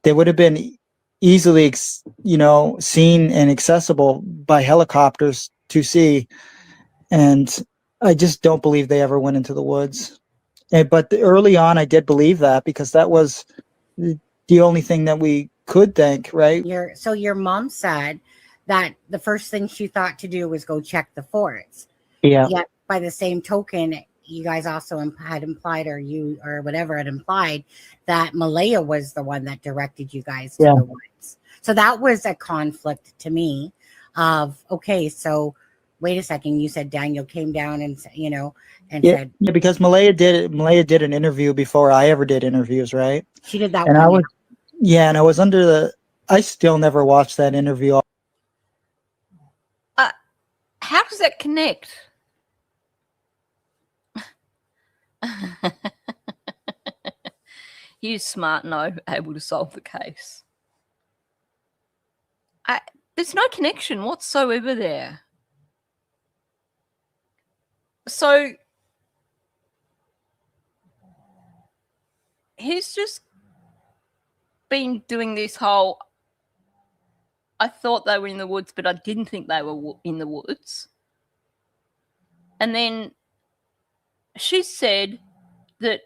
they would have been easily seen and accessible by helicopters to see. And I just don't believe they ever went into the woods. But early on I did believe that, because that was the only thing that we could think, right? So your mom said that the first thing she thought to do was go check the forts. Yeah. Yet by the same token, you guys also had implied, or you or whatever had implied, that Malaya was the one that directed you guys to the woods. So that was a conflict to me of, okay, so wait a second. You said Daniel came down and said, said, yeah, because Malaya did an interview before I ever did interviews, right? She did that and one. And I was I still never watched that interview. How does that connect? He is smart and able to solve the case. There's no connection whatsoever there. So he's just been doing this whole, I thought they were in the woods, but I didn't think they were in the woods. And then she said that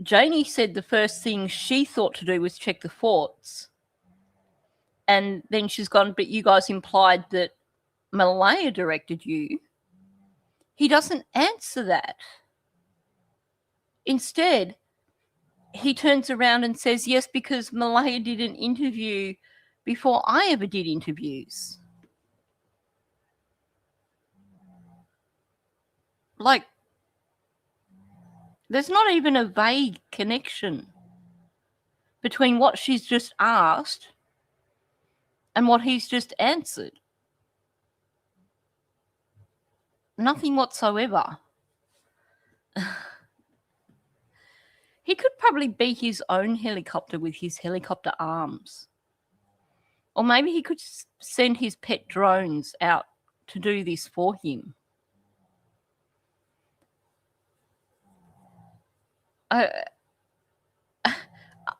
Janie said the first thing she thought to do was check the forts. And then she's gone, but you guys implied that Malaya directed you. He doesn't answer that. Instead, he turns around and says, yes, because Malaya did an interview before I ever did interviews. Like, there's not even a vague connection between what she's just asked and what he's just answered. Nothing whatsoever. He could probably be his own helicopter with his helicopter arms. Or maybe he could send his pet drones out to do this for him.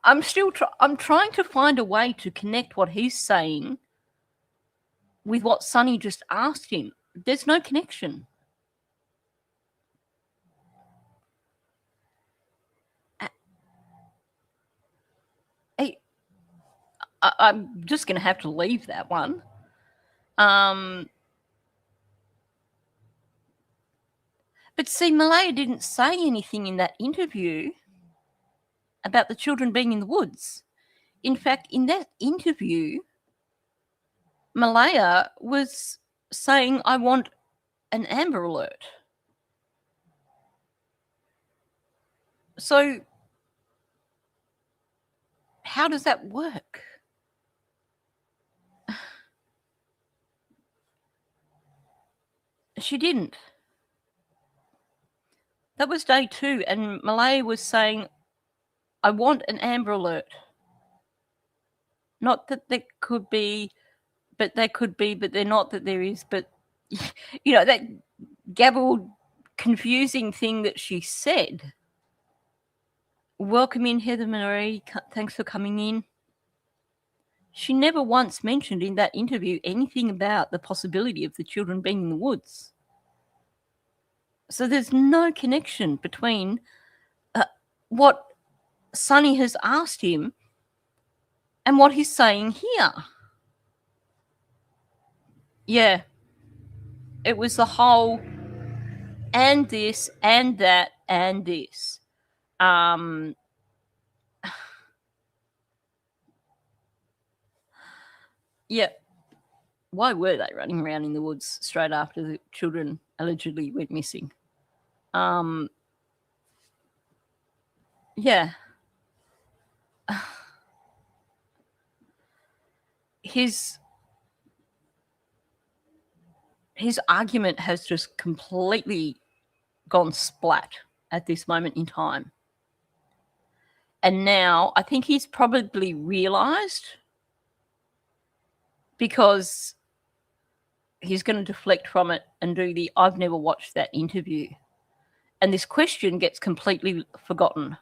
I'm trying to find a way to connect what he's saying with what Sonny just asked him. There's no connection. I'm just going to have to leave that one. But see, Malaya didn't say anything in that interview about the children being in the woods. In fact, in that interview, Malaya was saying, I want an Amber Alert. So how does that work? She didn't. That was day 2, and Malaya was saying, I want an Amber Alert. Not that there could be, but there could be, but they're not that there is, but, you know, that gabbled, confusing thing that she said. Welcome in, Heather Marie. Thanks for coming in. She never once mentioned in that interview anything about the possibility of the children being in the woods. So there's no connection between what Sonny has asked him and what he's saying here. Yeah. It was the whole and this and that and this. Yeah. Why were they running around in the woods straight after the children allegedly went missing? Yeah. His argument has just completely gone splat at this moment in time. And now I think he's probably realised, because he's going to deflect from it and do the I've never watched that interview. And this question gets completely forgotten.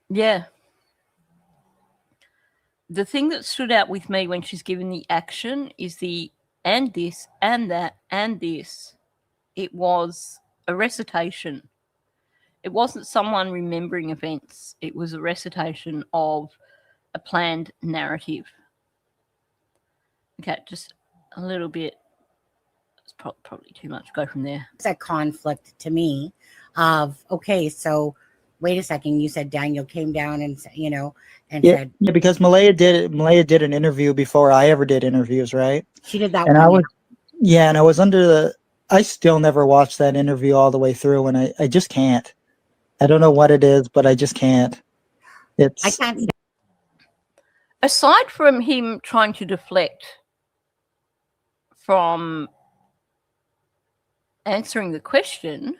Yeah. The thing that stood out with me when she's given the action is the and this and that and this. It was a recitation. It wasn't someone remembering events. It was a recitation of a planned narrative. Okay, just a little bit. It's probably too much. Go from there. It's a conflict to me of, okay, so wait a second. You said Daniel came down and, you know, and said. Yeah, because Malaya did an interview before I ever did interviews, right? She did that and one. And I was I still never watched that interview all the way through, and I just can't. I don't know what it is, but I just can't. I can't. Aside from him trying to deflect from answering the question,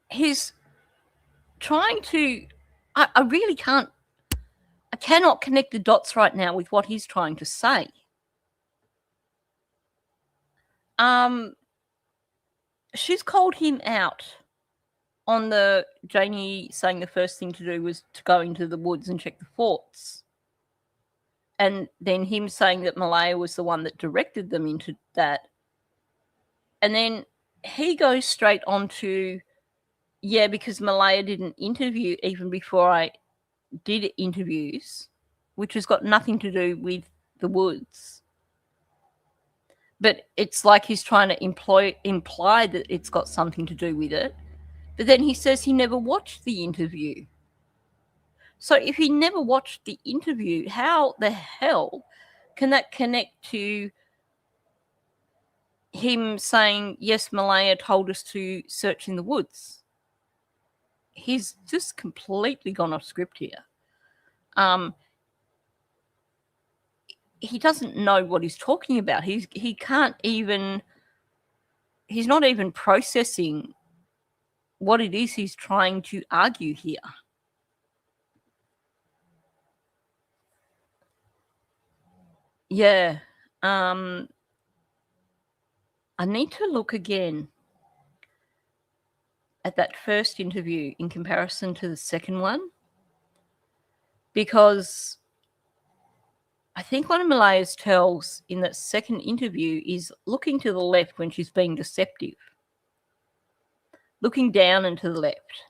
he's trying to. I really can't. I cannot connect the dots right now with what he's trying to say. She's called him out on the Janie saying the first thing to do was to go into the woods and check the forts. And then him saying that Malaya was the one that directed them into that. And then he goes straight on to, yeah, because Malaya didn't interview even before I did interviews, which has got nothing to do with the woods. But it's like he's trying to imply that it's got something to do with it. But then he says he never watched the interview. So if he never watched the interview, how the hell can that connect to him saying, yes, Malaya told us to search in the woods? He's just completely gone off script here. He doesn't know what he's talking about. He can't even, he's not even processing what it is he's trying to argue here. Yeah. I need to look again at that first interview in comparison to the second one, because I think one of Malaya's tells in that second interview is looking to the left when she's being deceptive, looking down and to the left.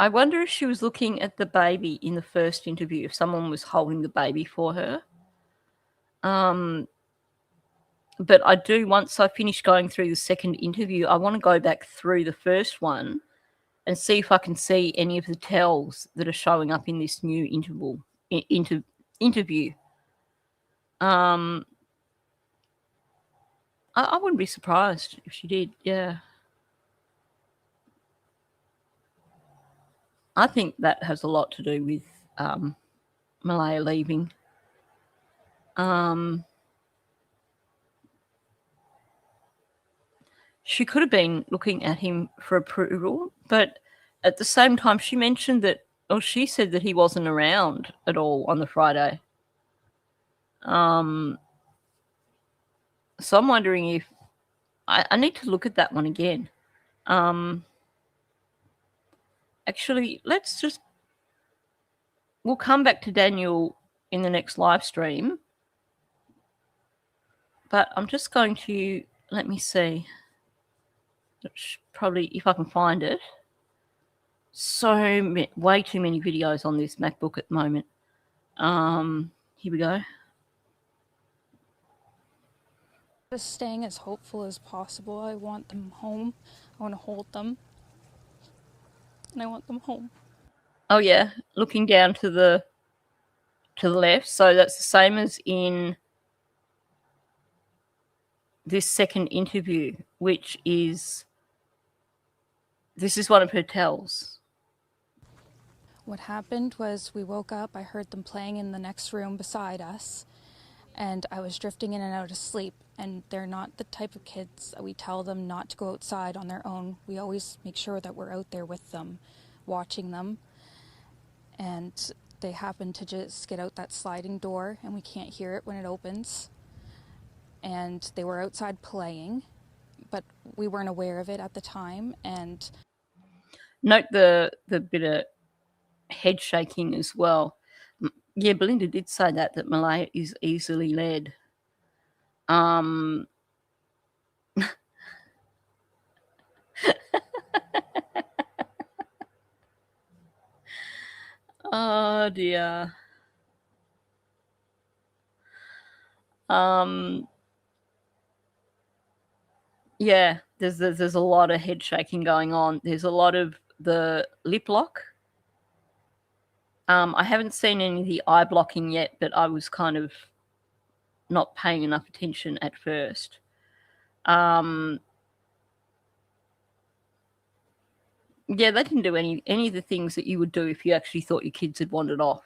I wonder if she was looking at the baby in the first interview, if someone was holding the baby for her. But I do, once I finish going through the second interview, I want to go back through the first one and see if I can see any of the tells that are showing up in this new interview. I wouldn't be surprised if she did, yeah. I think that has a lot to do with Malaya leaving. She could have been looking at him for approval, but at the same time, she mentioned that, or she said that he wasn't around at all on the Friday. So I'm wondering if I need to look at that one again. Actually, we'll come back to Daniel in the next live stream. But I'm just going to, let me see. Probably, if I can find it. Way too many videos on this MacBook at the moment. Here we go. Just staying as hopeful as possible. I want them home. I want to hold them. And I want them home. Oh yeah, looking down to the left. So that's the same as in this second interview, which is, this is one of her tells. What happened was we woke up, I heard them playing in the next room beside us, and I was drifting in and out of sleep, and they're not the type of kids that we tell them not to go outside on their own. We always make sure that we're out there with them, watching them, and they happen to just get out that sliding door, and we can't hear it when it opens, and they were outside playing, but we weren't aware of it at the time. And note the bit of head shaking as well. Yeah, Belinda did say that Malaya is easily led. Oh dear. Yeah, there's a lot of head shaking going on. There's a lot of the lip lock. I haven't seen any of the eye blocking yet, but I was kind of not paying enough attention at first. Yeah, they didn't do any of the things that you would do if you actually thought your kids had wandered off.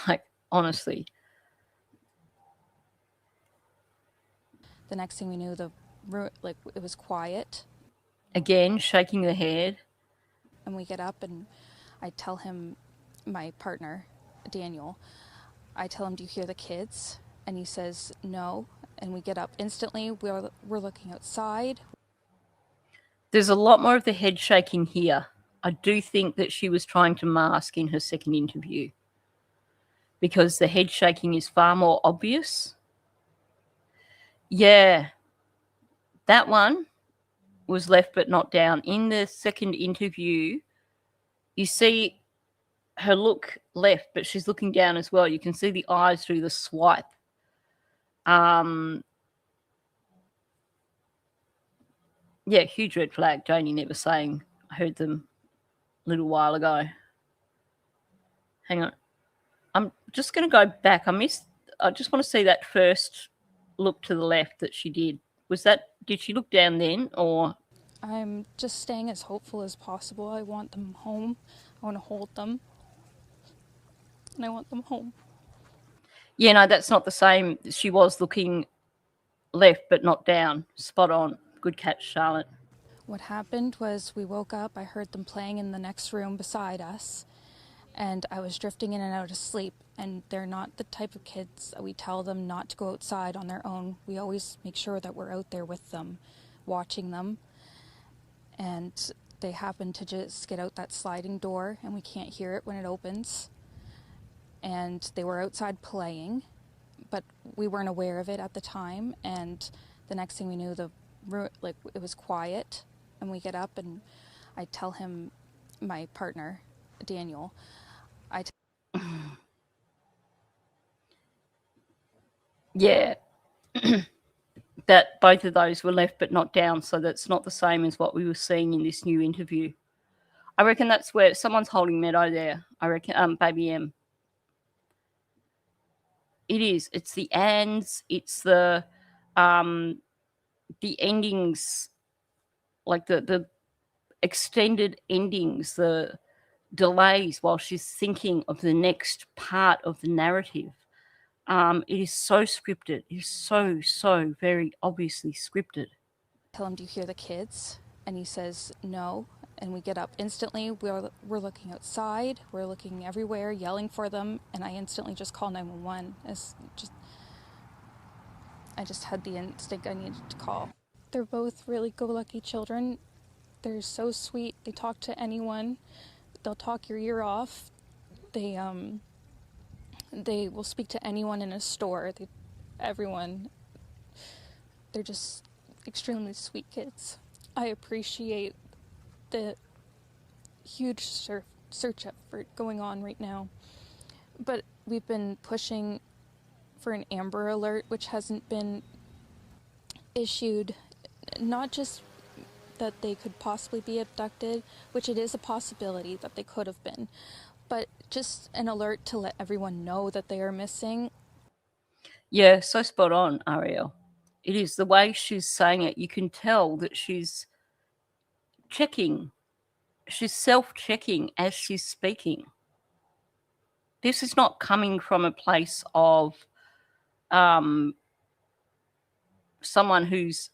Like, honestly. The next thing we knew, it was quiet. Again, shaking the head. And we get up and I tell him, my partner, Daniel, I tell him, do you hear the kids? And he says, no. And we get up instantly. We're looking outside. There's a lot more of the head shaking here. I do think that she was trying to mask in her second interview because the head shaking is far more obvious. Yeah, that one was left but not down. In the second interview, you see her look left, but she's looking down as well. You can see the eyes through the swipe. Yeah, huge red flag. Janie never saying. I heard them a little while ago. Hang on. I'm just going to go back. I just want to see that first look to the left that she did. Did she look down then, or? I'm just staying as hopeful as possible. I want them home. I want to hold them. And I want them home. Yeah, no, that's not the same. She was looking left but not down. Spot on. Good catch, Charlotte. What happened was we woke up. I heard them playing in the next room beside us. And I was drifting in and out of sleep. And they're not the type of kids that we tell them not to go outside on their own. We always make sure that we're out there with them, watching them. And they happen to just get out that sliding door and we can't hear it when it opens. And they were outside playing, but we weren't aware of it at the time. And the next thing we knew, it was quiet. And we get up and I tell him, my partner, Daniel, Yeah. That both of those were left but not down, so that's not the same as what we were seeing in this new interview. I reckon that's where someone's holding Meadow there. I reckon Baby M. It is. It's the ands, it's the endings, like the extended endings, the delays while she's thinking of the next part of the narrative. It is so scripted. It is so very obviously scripted. tell him, do you hear the kids? And he says, no. And we get up instantly. We're looking outside. We're looking everywhere, yelling for them. And I instantly just call 911. I just had the instinct I needed to call. They're both really go-lucky children. They're so sweet. They talk to anyone. They'll talk your ear off. They will speak to anyone in a store. Everyone. They're just extremely sweet kids. I appreciate the huge search effort going on right now. But we've been pushing for an Amber Alert, which hasn't been issued. Not just that they could possibly be abducted, which it is a possibility that they could have been, but just an alert to let everyone know that they are missing. Yeah, so spot on, Ariel. It is the way she's saying it. You can tell that she's checking. She's self-checking as she's speaking. This is not coming from a place of someone whose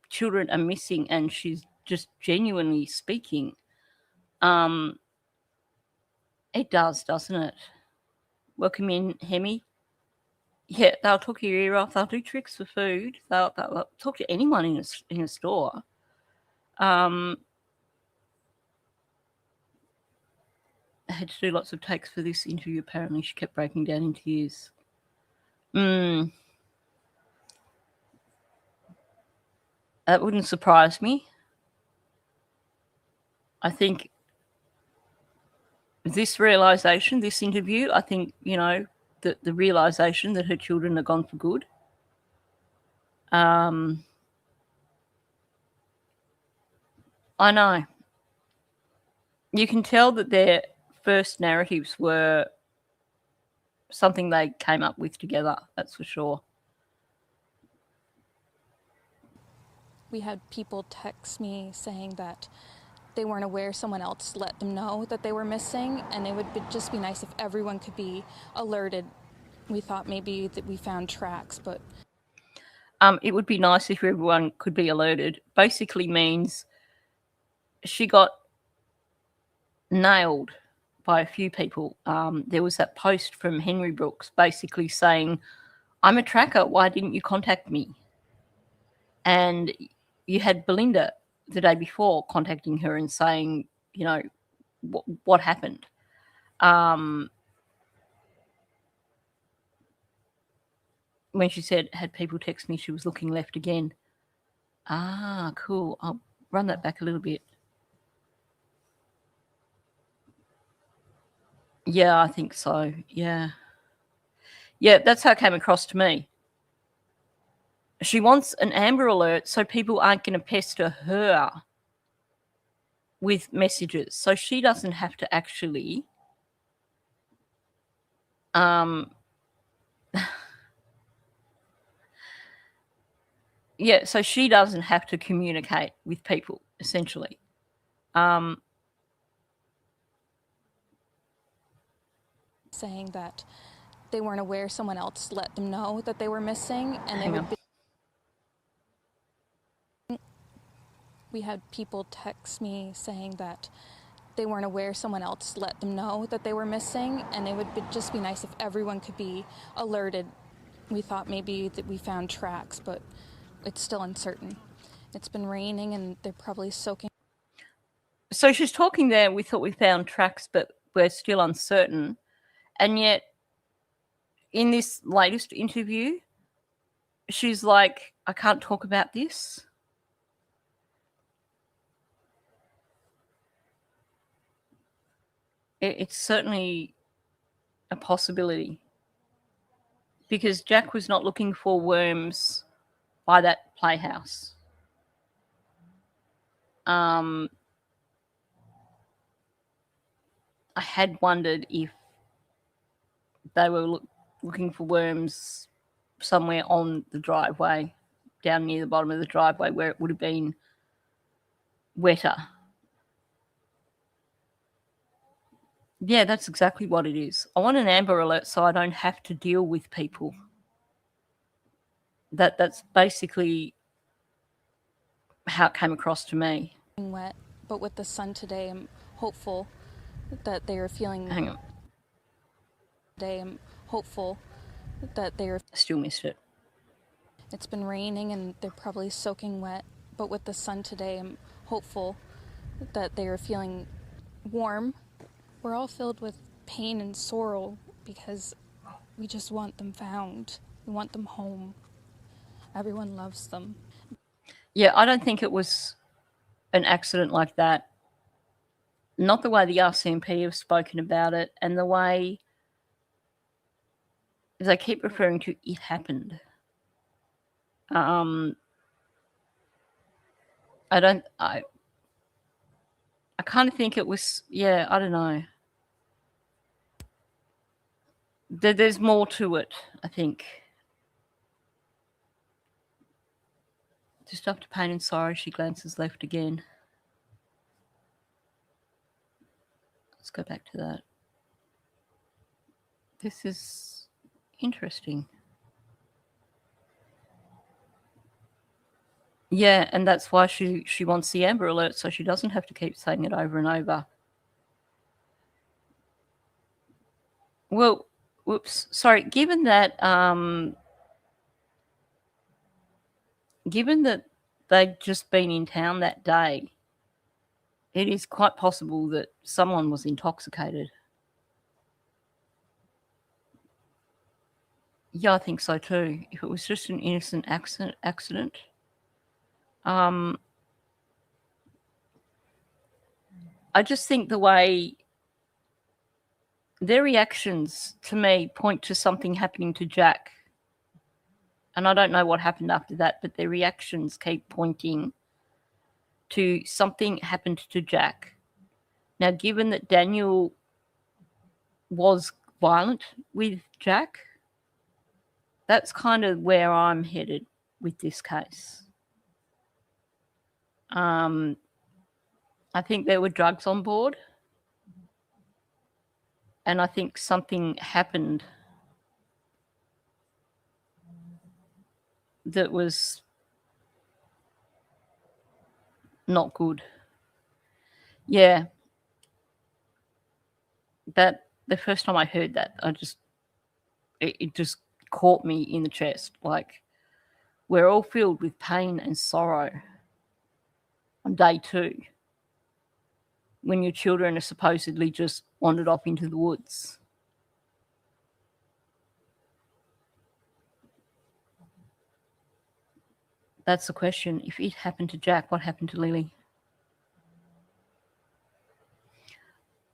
children are missing and she's just genuinely speaking. It does, doesn't it? Welcome in, Hemi. Yeah, they'll talk your ear off. They'll do tricks for food. They'll talk to anyone in a store. I had to do lots of takes for this interview. Apparently, she kept breaking down in tears. That wouldn't surprise me. I think this realization, this interview, I think, the realization that her children are gone for good. I know. You can tell that their first narratives were something they came up with together, that's for sure. We had people text me saying that they weren't aware, someone else let them know that they were missing, and it would just be nice if everyone could be alerted. We thought maybe that we found tracks, but it would be nice if everyone could be alerted. Basically means she got nailed by a few people. There was that post from Henry Brooks basically saying, I'm a tracker, why didn't you contact me? And you had Belinda the day before contacting her and saying, you know, what happened? When she said, had people text me, she was looking left again. Ah, cool. I'll run that back a little bit. Yeah, I think so. Yeah. Yeah, that's how it came across to me. She wants an Amber Alert so people aren't going to pester her with messages. So she doesn't have to actually so she doesn't have to communicate with people, essentially. saying that they weren't aware, someone else let them know that they were missing, and they would we had people text me saying that they weren't aware, someone else let them know that they were missing, and it would just be nice if everyone could be alerted. We thought maybe that we found tracks, but it's still uncertain. It's been raining and they're probably soaking. So she's talking there, we thought we found tracks, but we're still uncertain. And yet, in this latest interview, she's like, I can't talk about this. It's certainly a possibility, because Jack was not looking for worms by that playhouse. I had wondered if they were looking for worms somewhere on the driveway, down near the bottom of the driveway where it would have been wetter. Yeah, that's exactly what it is. I want an Amber Alert so I don't have to deal with people. That's basically how it came across to me. Wet, but with the sun today, I'm hopeful that they are feeling. Hang on. Today, I'm hopeful that they are. I still missed it. It's been raining and they're probably soaking wet, but with the sun today, I'm hopeful that they are feeling warm. We're all filled with pain and sorrow because we just want them found. We want them home. Everyone loves them. Yeah, I don't think it was an accident like that. Not the way the RCMP have spoken about it, and the way they keep referring to it happened. I kind of think it was, I don't know. There's more to it, I think. Just after pain and sorrow, she glances left again. Let's go back to that. This is interesting. Yeah, and that's why she wants the Amber Alert, so she doesn't have to keep saying it over and over. Well, whoops, sorry. Given that they'd just been in town that day, it is quite possible that someone was intoxicated. Yeah, I think so too. If it was just an innocent accident. I just think the way their reactions to me point to something happening to Jack. And I don't know what happened after that, but their reactions keep pointing to something happened to Jack. Now, given that Daniel was violent with Jack, that's kind of where I'm headed with this case. I think there were drugs on board. And I think something happened that was not good. Yeah. That the first time I heard that, it just caught me in the chest. Like, we're all filled with pain and sorrow on day 2 when your children are supposedly just wandered off into the woods. That's the question. If it happened to Jack, what happened to Lily?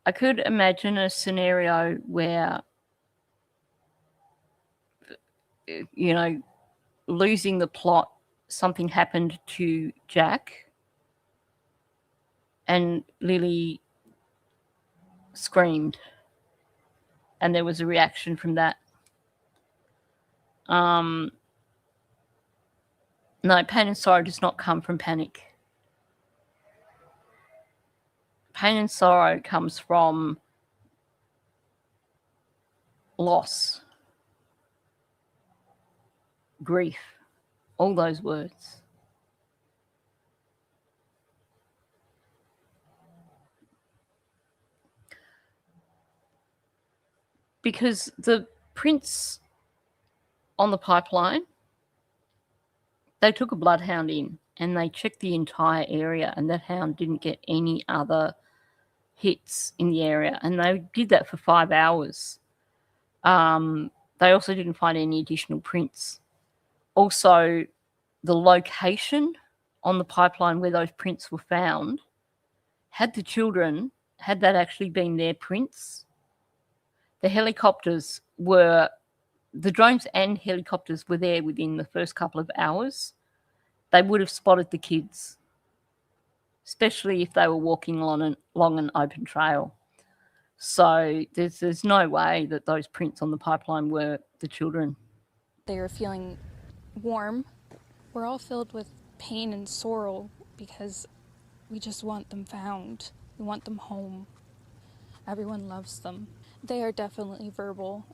I could imagine a scenario where, you know, losing the plot, something happened to Jack and Lily screamed and there was a reaction from that. No, pain and sorrow does not come from panic. Pain and sorrow comes from loss, grief, all those words. Because the prints on the pipeline, they took a bloodhound in and they checked the entire area, and that hound didn't get any other hits in the area, and they did that for 5 hours. They also didn't find any additional prints. Also, the location on the pipeline where those prints were found, had that actually been their prints, the drones and helicopters were there within the first couple of hours. They would have spotted the kids, especially if they were walking along an open trail. So there's no way that those prints on the pipeline were the children. They were feeling warm. We're all filled with pain and sorrow because we just want them found. We want them home. Everyone loves them. They are definitely verbal,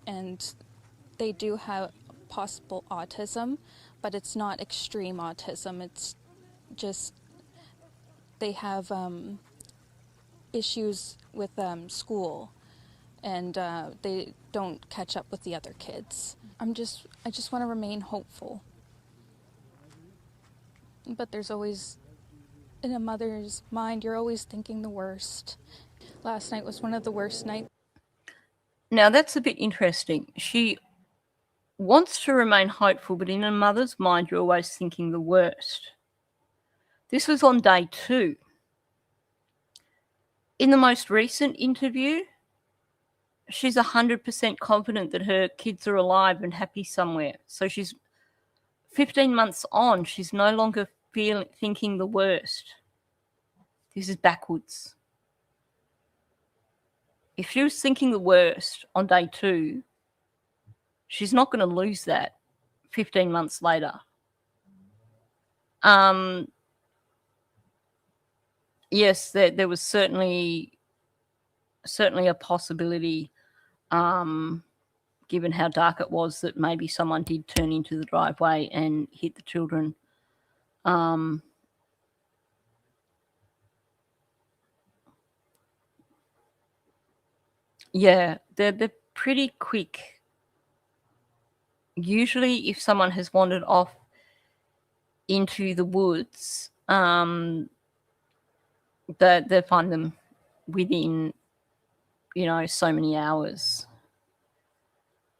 and they do have possible autism, but it's not extreme autism. It's just they have issues with school, and they don't catch up with the other kids. I just want to remain hopeful. But there's always, in a mother's mind, you're always thinking the worst. Last night was one of the worst nights. Now, that's a bit interesting. She wants to remain hopeful, but in a mother's mind, you're always thinking the worst. This was on day 2. In the most recent interview, she's 100% confident that her kids are alive and happy somewhere. So she's 15 months on. She's no longer thinking the worst. This is backwards. If she was thinking the worst on day 2, she's not going to lose that 15 months later. Yes, there was certainly a possibility, given how dark it was, that maybe someone did turn into the driveway and hit the children. Yeah, they're pretty quick. Usually, if someone has wandered off into the woods, they find them within, so many hours.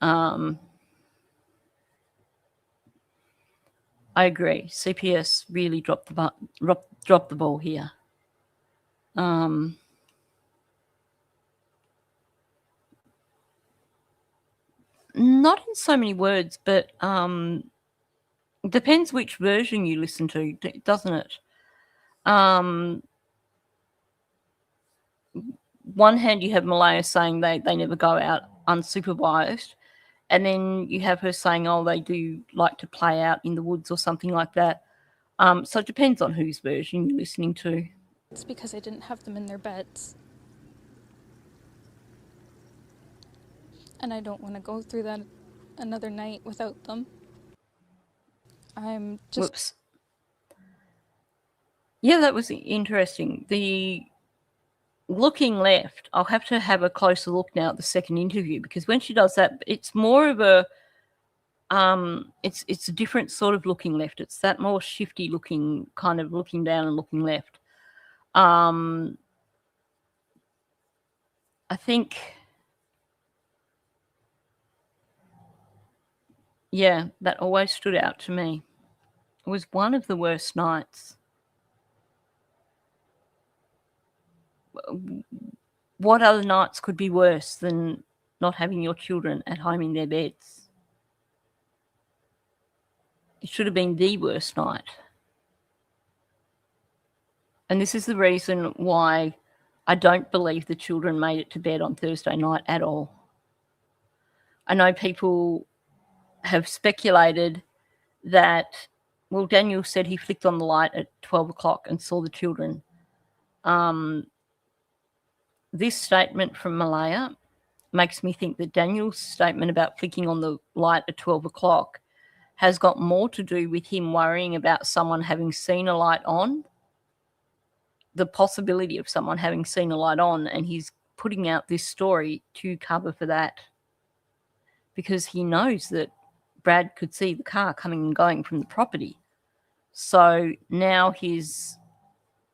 I agree. CPS really dropped the ball here. Not in so many words, but depends which version you listen to, doesn't it? One hand, you have Malaya saying they never go out unsupervised, and then you have her saying, oh, they do like to play out in the woods or something like that. So it depends on whose version you're listening to. It's because I didn't have them in their beds. And I don't want to go through that another night without them. I'm just... Whoops. Yeah, that was interesting. The looking left, I'll have to have a closer look now at the second interview, because when she does that, it's more of a it's a different sort of looking left. It's that more shifty looking, kind of looking down and looking left. I think, yeah, that always stood out to me. It was one of the worst nights. What other nights could be worse than not having your children at home in their beds? It should have been the worst night. And this is the reason why I don't believe the children made it to bed on Thursday night at all. I know people have speculated that, well, Daniel said he flicked on the light at 12 o'clock and saw the children. This statement from Malaya makes me think that Daniel's statement about flicking on the light at 12 o'clock has got more to do with him worrying about someone having seen a light on, the possibility of someone having seen a light on, and he's putting out this story to cover for that, because he knows that Brad could see the car coming and going from the property. So now he's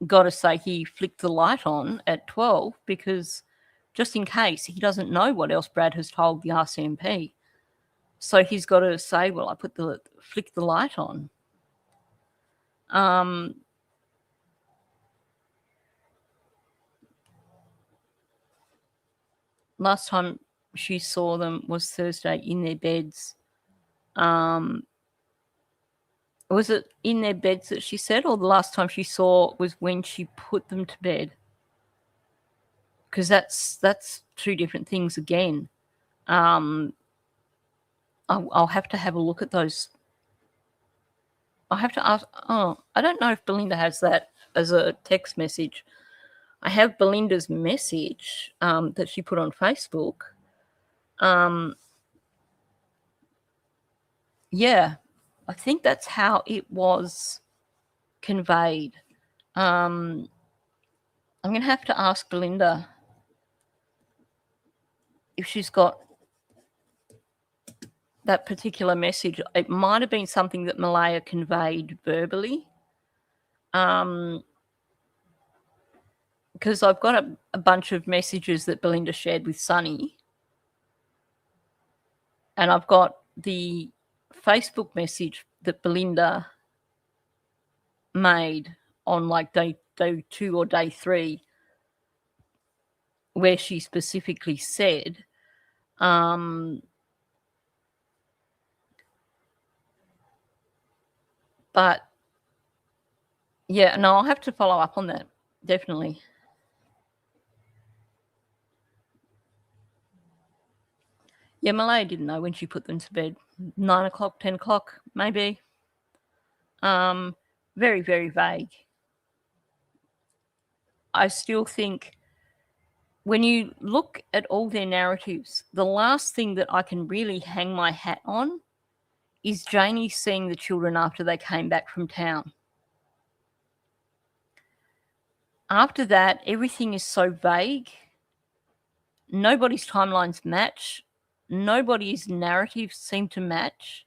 got to say he flicked the light on at 12, because just in case, he doesn't know what else Brad has told the RCMP. So he's got to say, well, I flicked the light on. Last time she saw them was Thursday in their beds. Was it in their beds that she said, or the last time she saw was when she put them to bed? Because that's two different things again. I'll have to have a look at those. I'll have to ask. Oh, I don't know if Belinda has that as a text message. I have Belinda's message that she put on Facebook. Yeah, I think that's how it was conveyed. I'm going to have to ask Belinda if she's got that particular message. It might have been something that Malaya conveyed verbally. Because I've got a bunch of messages that Belinda shared with Sunny. And I've got the Facebook message that Belinda made on like day 2 or day 3, where she specifically said, but yeah, no, I'll have to follow up on that, definitely. Yeah, Malaya didn't know when she put them to bed. 9 o'clock, 10 o'clock, maybe. Very, very vague. I still think when you look at all their narratives, the last thing that I can really hang my hat on is Janie seeing the children after they came back from town. After that, everything is so vague. Nobody's timelines match. Nobody's narratives seem to match.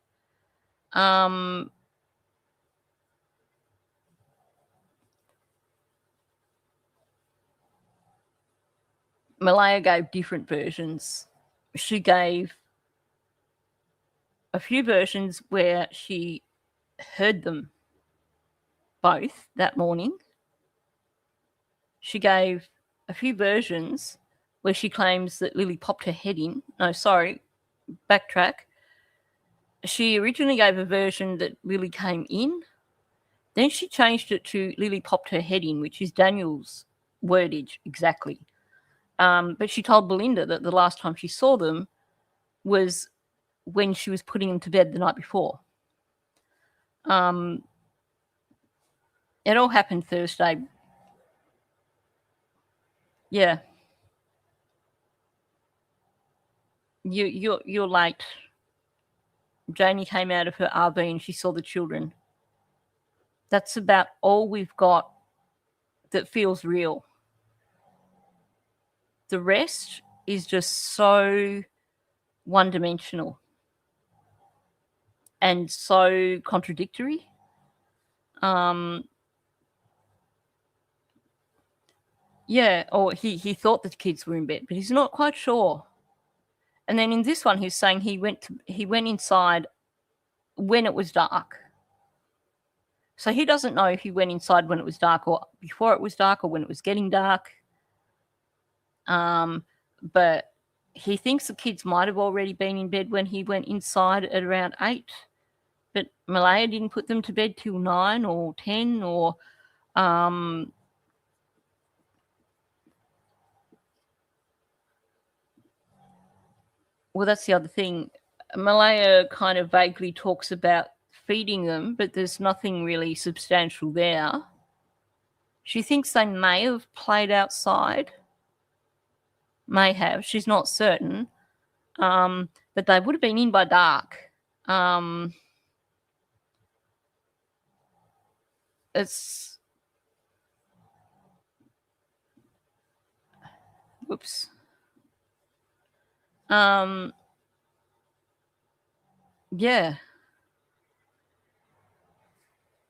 Malaya gave different versions. She gave a few versions where she heard them both that morning. She gave a few versions where she claims that Lily popped her head in. No, sorry, backtrack. She originally gave a version that Lily came in. Then she changed it to Lily popped her head in, which is Daniel's wordage exactly. But she told Belinda that the last time she saw them was when she was putting them to bed the night before. It all happened Thursday Yeah. You're late. Janie came out of her RV and she saw the children. That's about all we've got that feels real. The rest is just so one-dimensional and so contradictory. Yeah, or he thought the kids were in bed, but he's not quite sure. And then in this one, he's saying he went inside when it was dark. So he doesn't know if he went inside when it was dark or before it was dark or when it was getting dark. But he thinks the kids might have already been in bed when he went inside at around 8. But Malaya didn't put them to bed till 9 or 10 or... well, that's the other thing. Malaya kind of vaguely talks about feeding them, but there's nothing really substantial there. She thinks they may have played outside. May have. She's not certain. But they would have been in by dark. It's... Whoops. Yeah.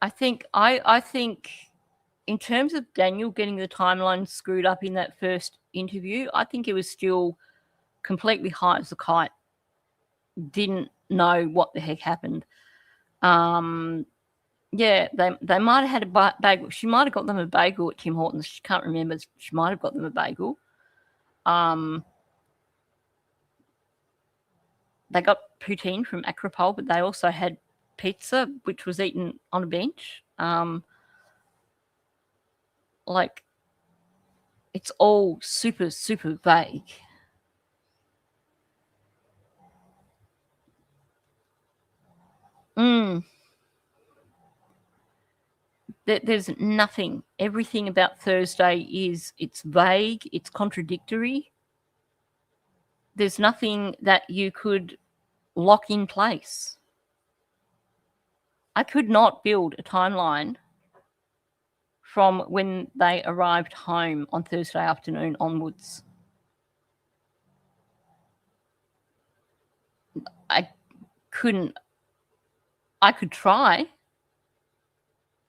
I think in terms of Daniel getting the timeline screwed up in that first interview, I think it was still completely high as a kite. Didn't know what the heck happened. Yeah, they might have had a bagel. She might have got them a bagel at Tim Hortons. She can't remember. She might have got them a bagel. They got poutine from Acropole, but they also had pizza, which was eaten on a bench. Like, it's all super, super vague. There's nothing. Everything about Thursday it's vague, it's contradictory. There's nothing that you could lock in place. I could not build a timeline from when they arrived home on Thursday afternoon onwards. I couldn't. I could try,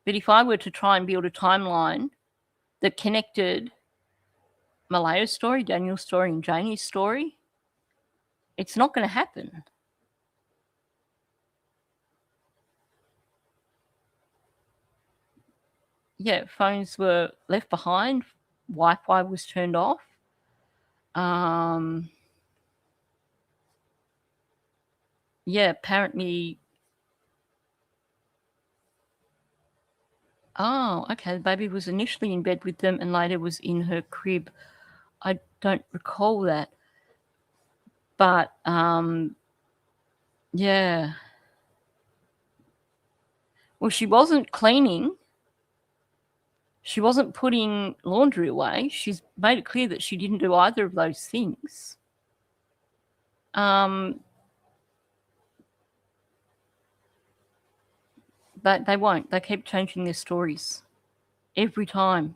but if I were to try and build a timeline that connected Malaya's story, Daniel's story, and Janie's story, it's not going to happen. Yeah, phones were left behind. Wi-Fi was turned off. Yeah, apparently... Oh, okay. The baby was initially in bed with them and later was in her crib. I don't recall that. But, yeah. Well, she wasn't cleaning. She wasn't putting laundry away. She's made it clear that she didn't do either of those things. But they won't. They keep changing their stories every time.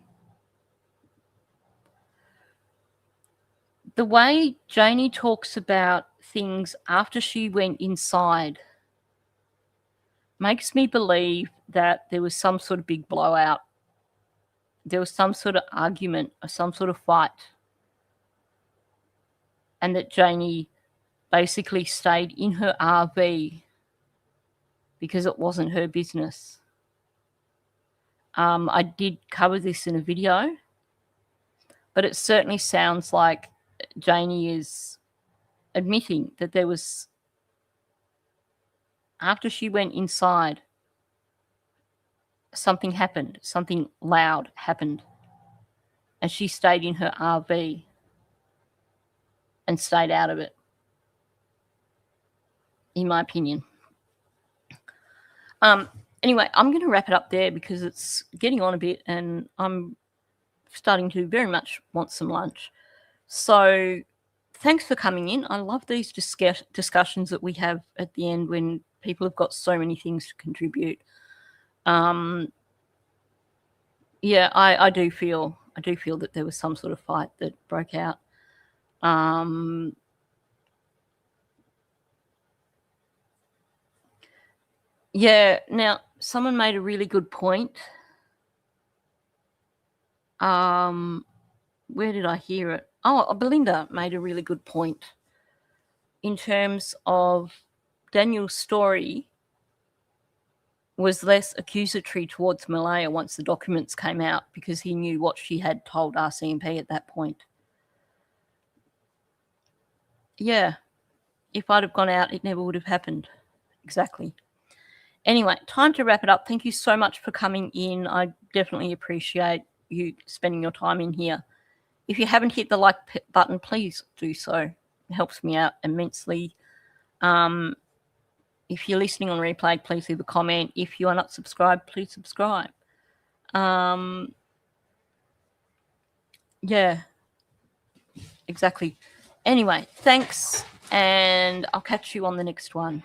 The way Janie talks about things after she went inside makes me believe that there was some sort of big blowout. There was some sort of argument or some sort of fight. And that Janie basically stayed in her RV because it wasn't her business. I did cover this in a video, but it certainly sounds like Janie is admitting that there was, after she went inside, something happened, something loud happened, and she stayed in her RV and stayed out of it, in my opinion. Anyway, I'm going to wrap it up there because it's getting on a bit and I'm starting to very much want some lunch. So thanks for coming in. I love these discussions that we have at the end when people have got so many things to contribute. Yeah, I do feel that there was some sort of fight that broke out. Yeah, now someone made a really good point. Where did I hear it? Oh, Belinda made a really good point in terms of Daniel's story was less accusatory towards Malaya once the documents came out because he knew what she had told RCMP at that point. Yeah, if I'd have gone out, it never would have happened. Exactly. Anyway, time to wrap it up. Thank you so much for coming in. I definitely appreciate you spending your time in here. If you haven't hit the like button, please do so. It helps me out immensely. If you're listening on replay, please leave a comment. If you are not subscribed, please subscribe. Yeah, exactly. Anyway, thanks, and I'll catch you on the next one.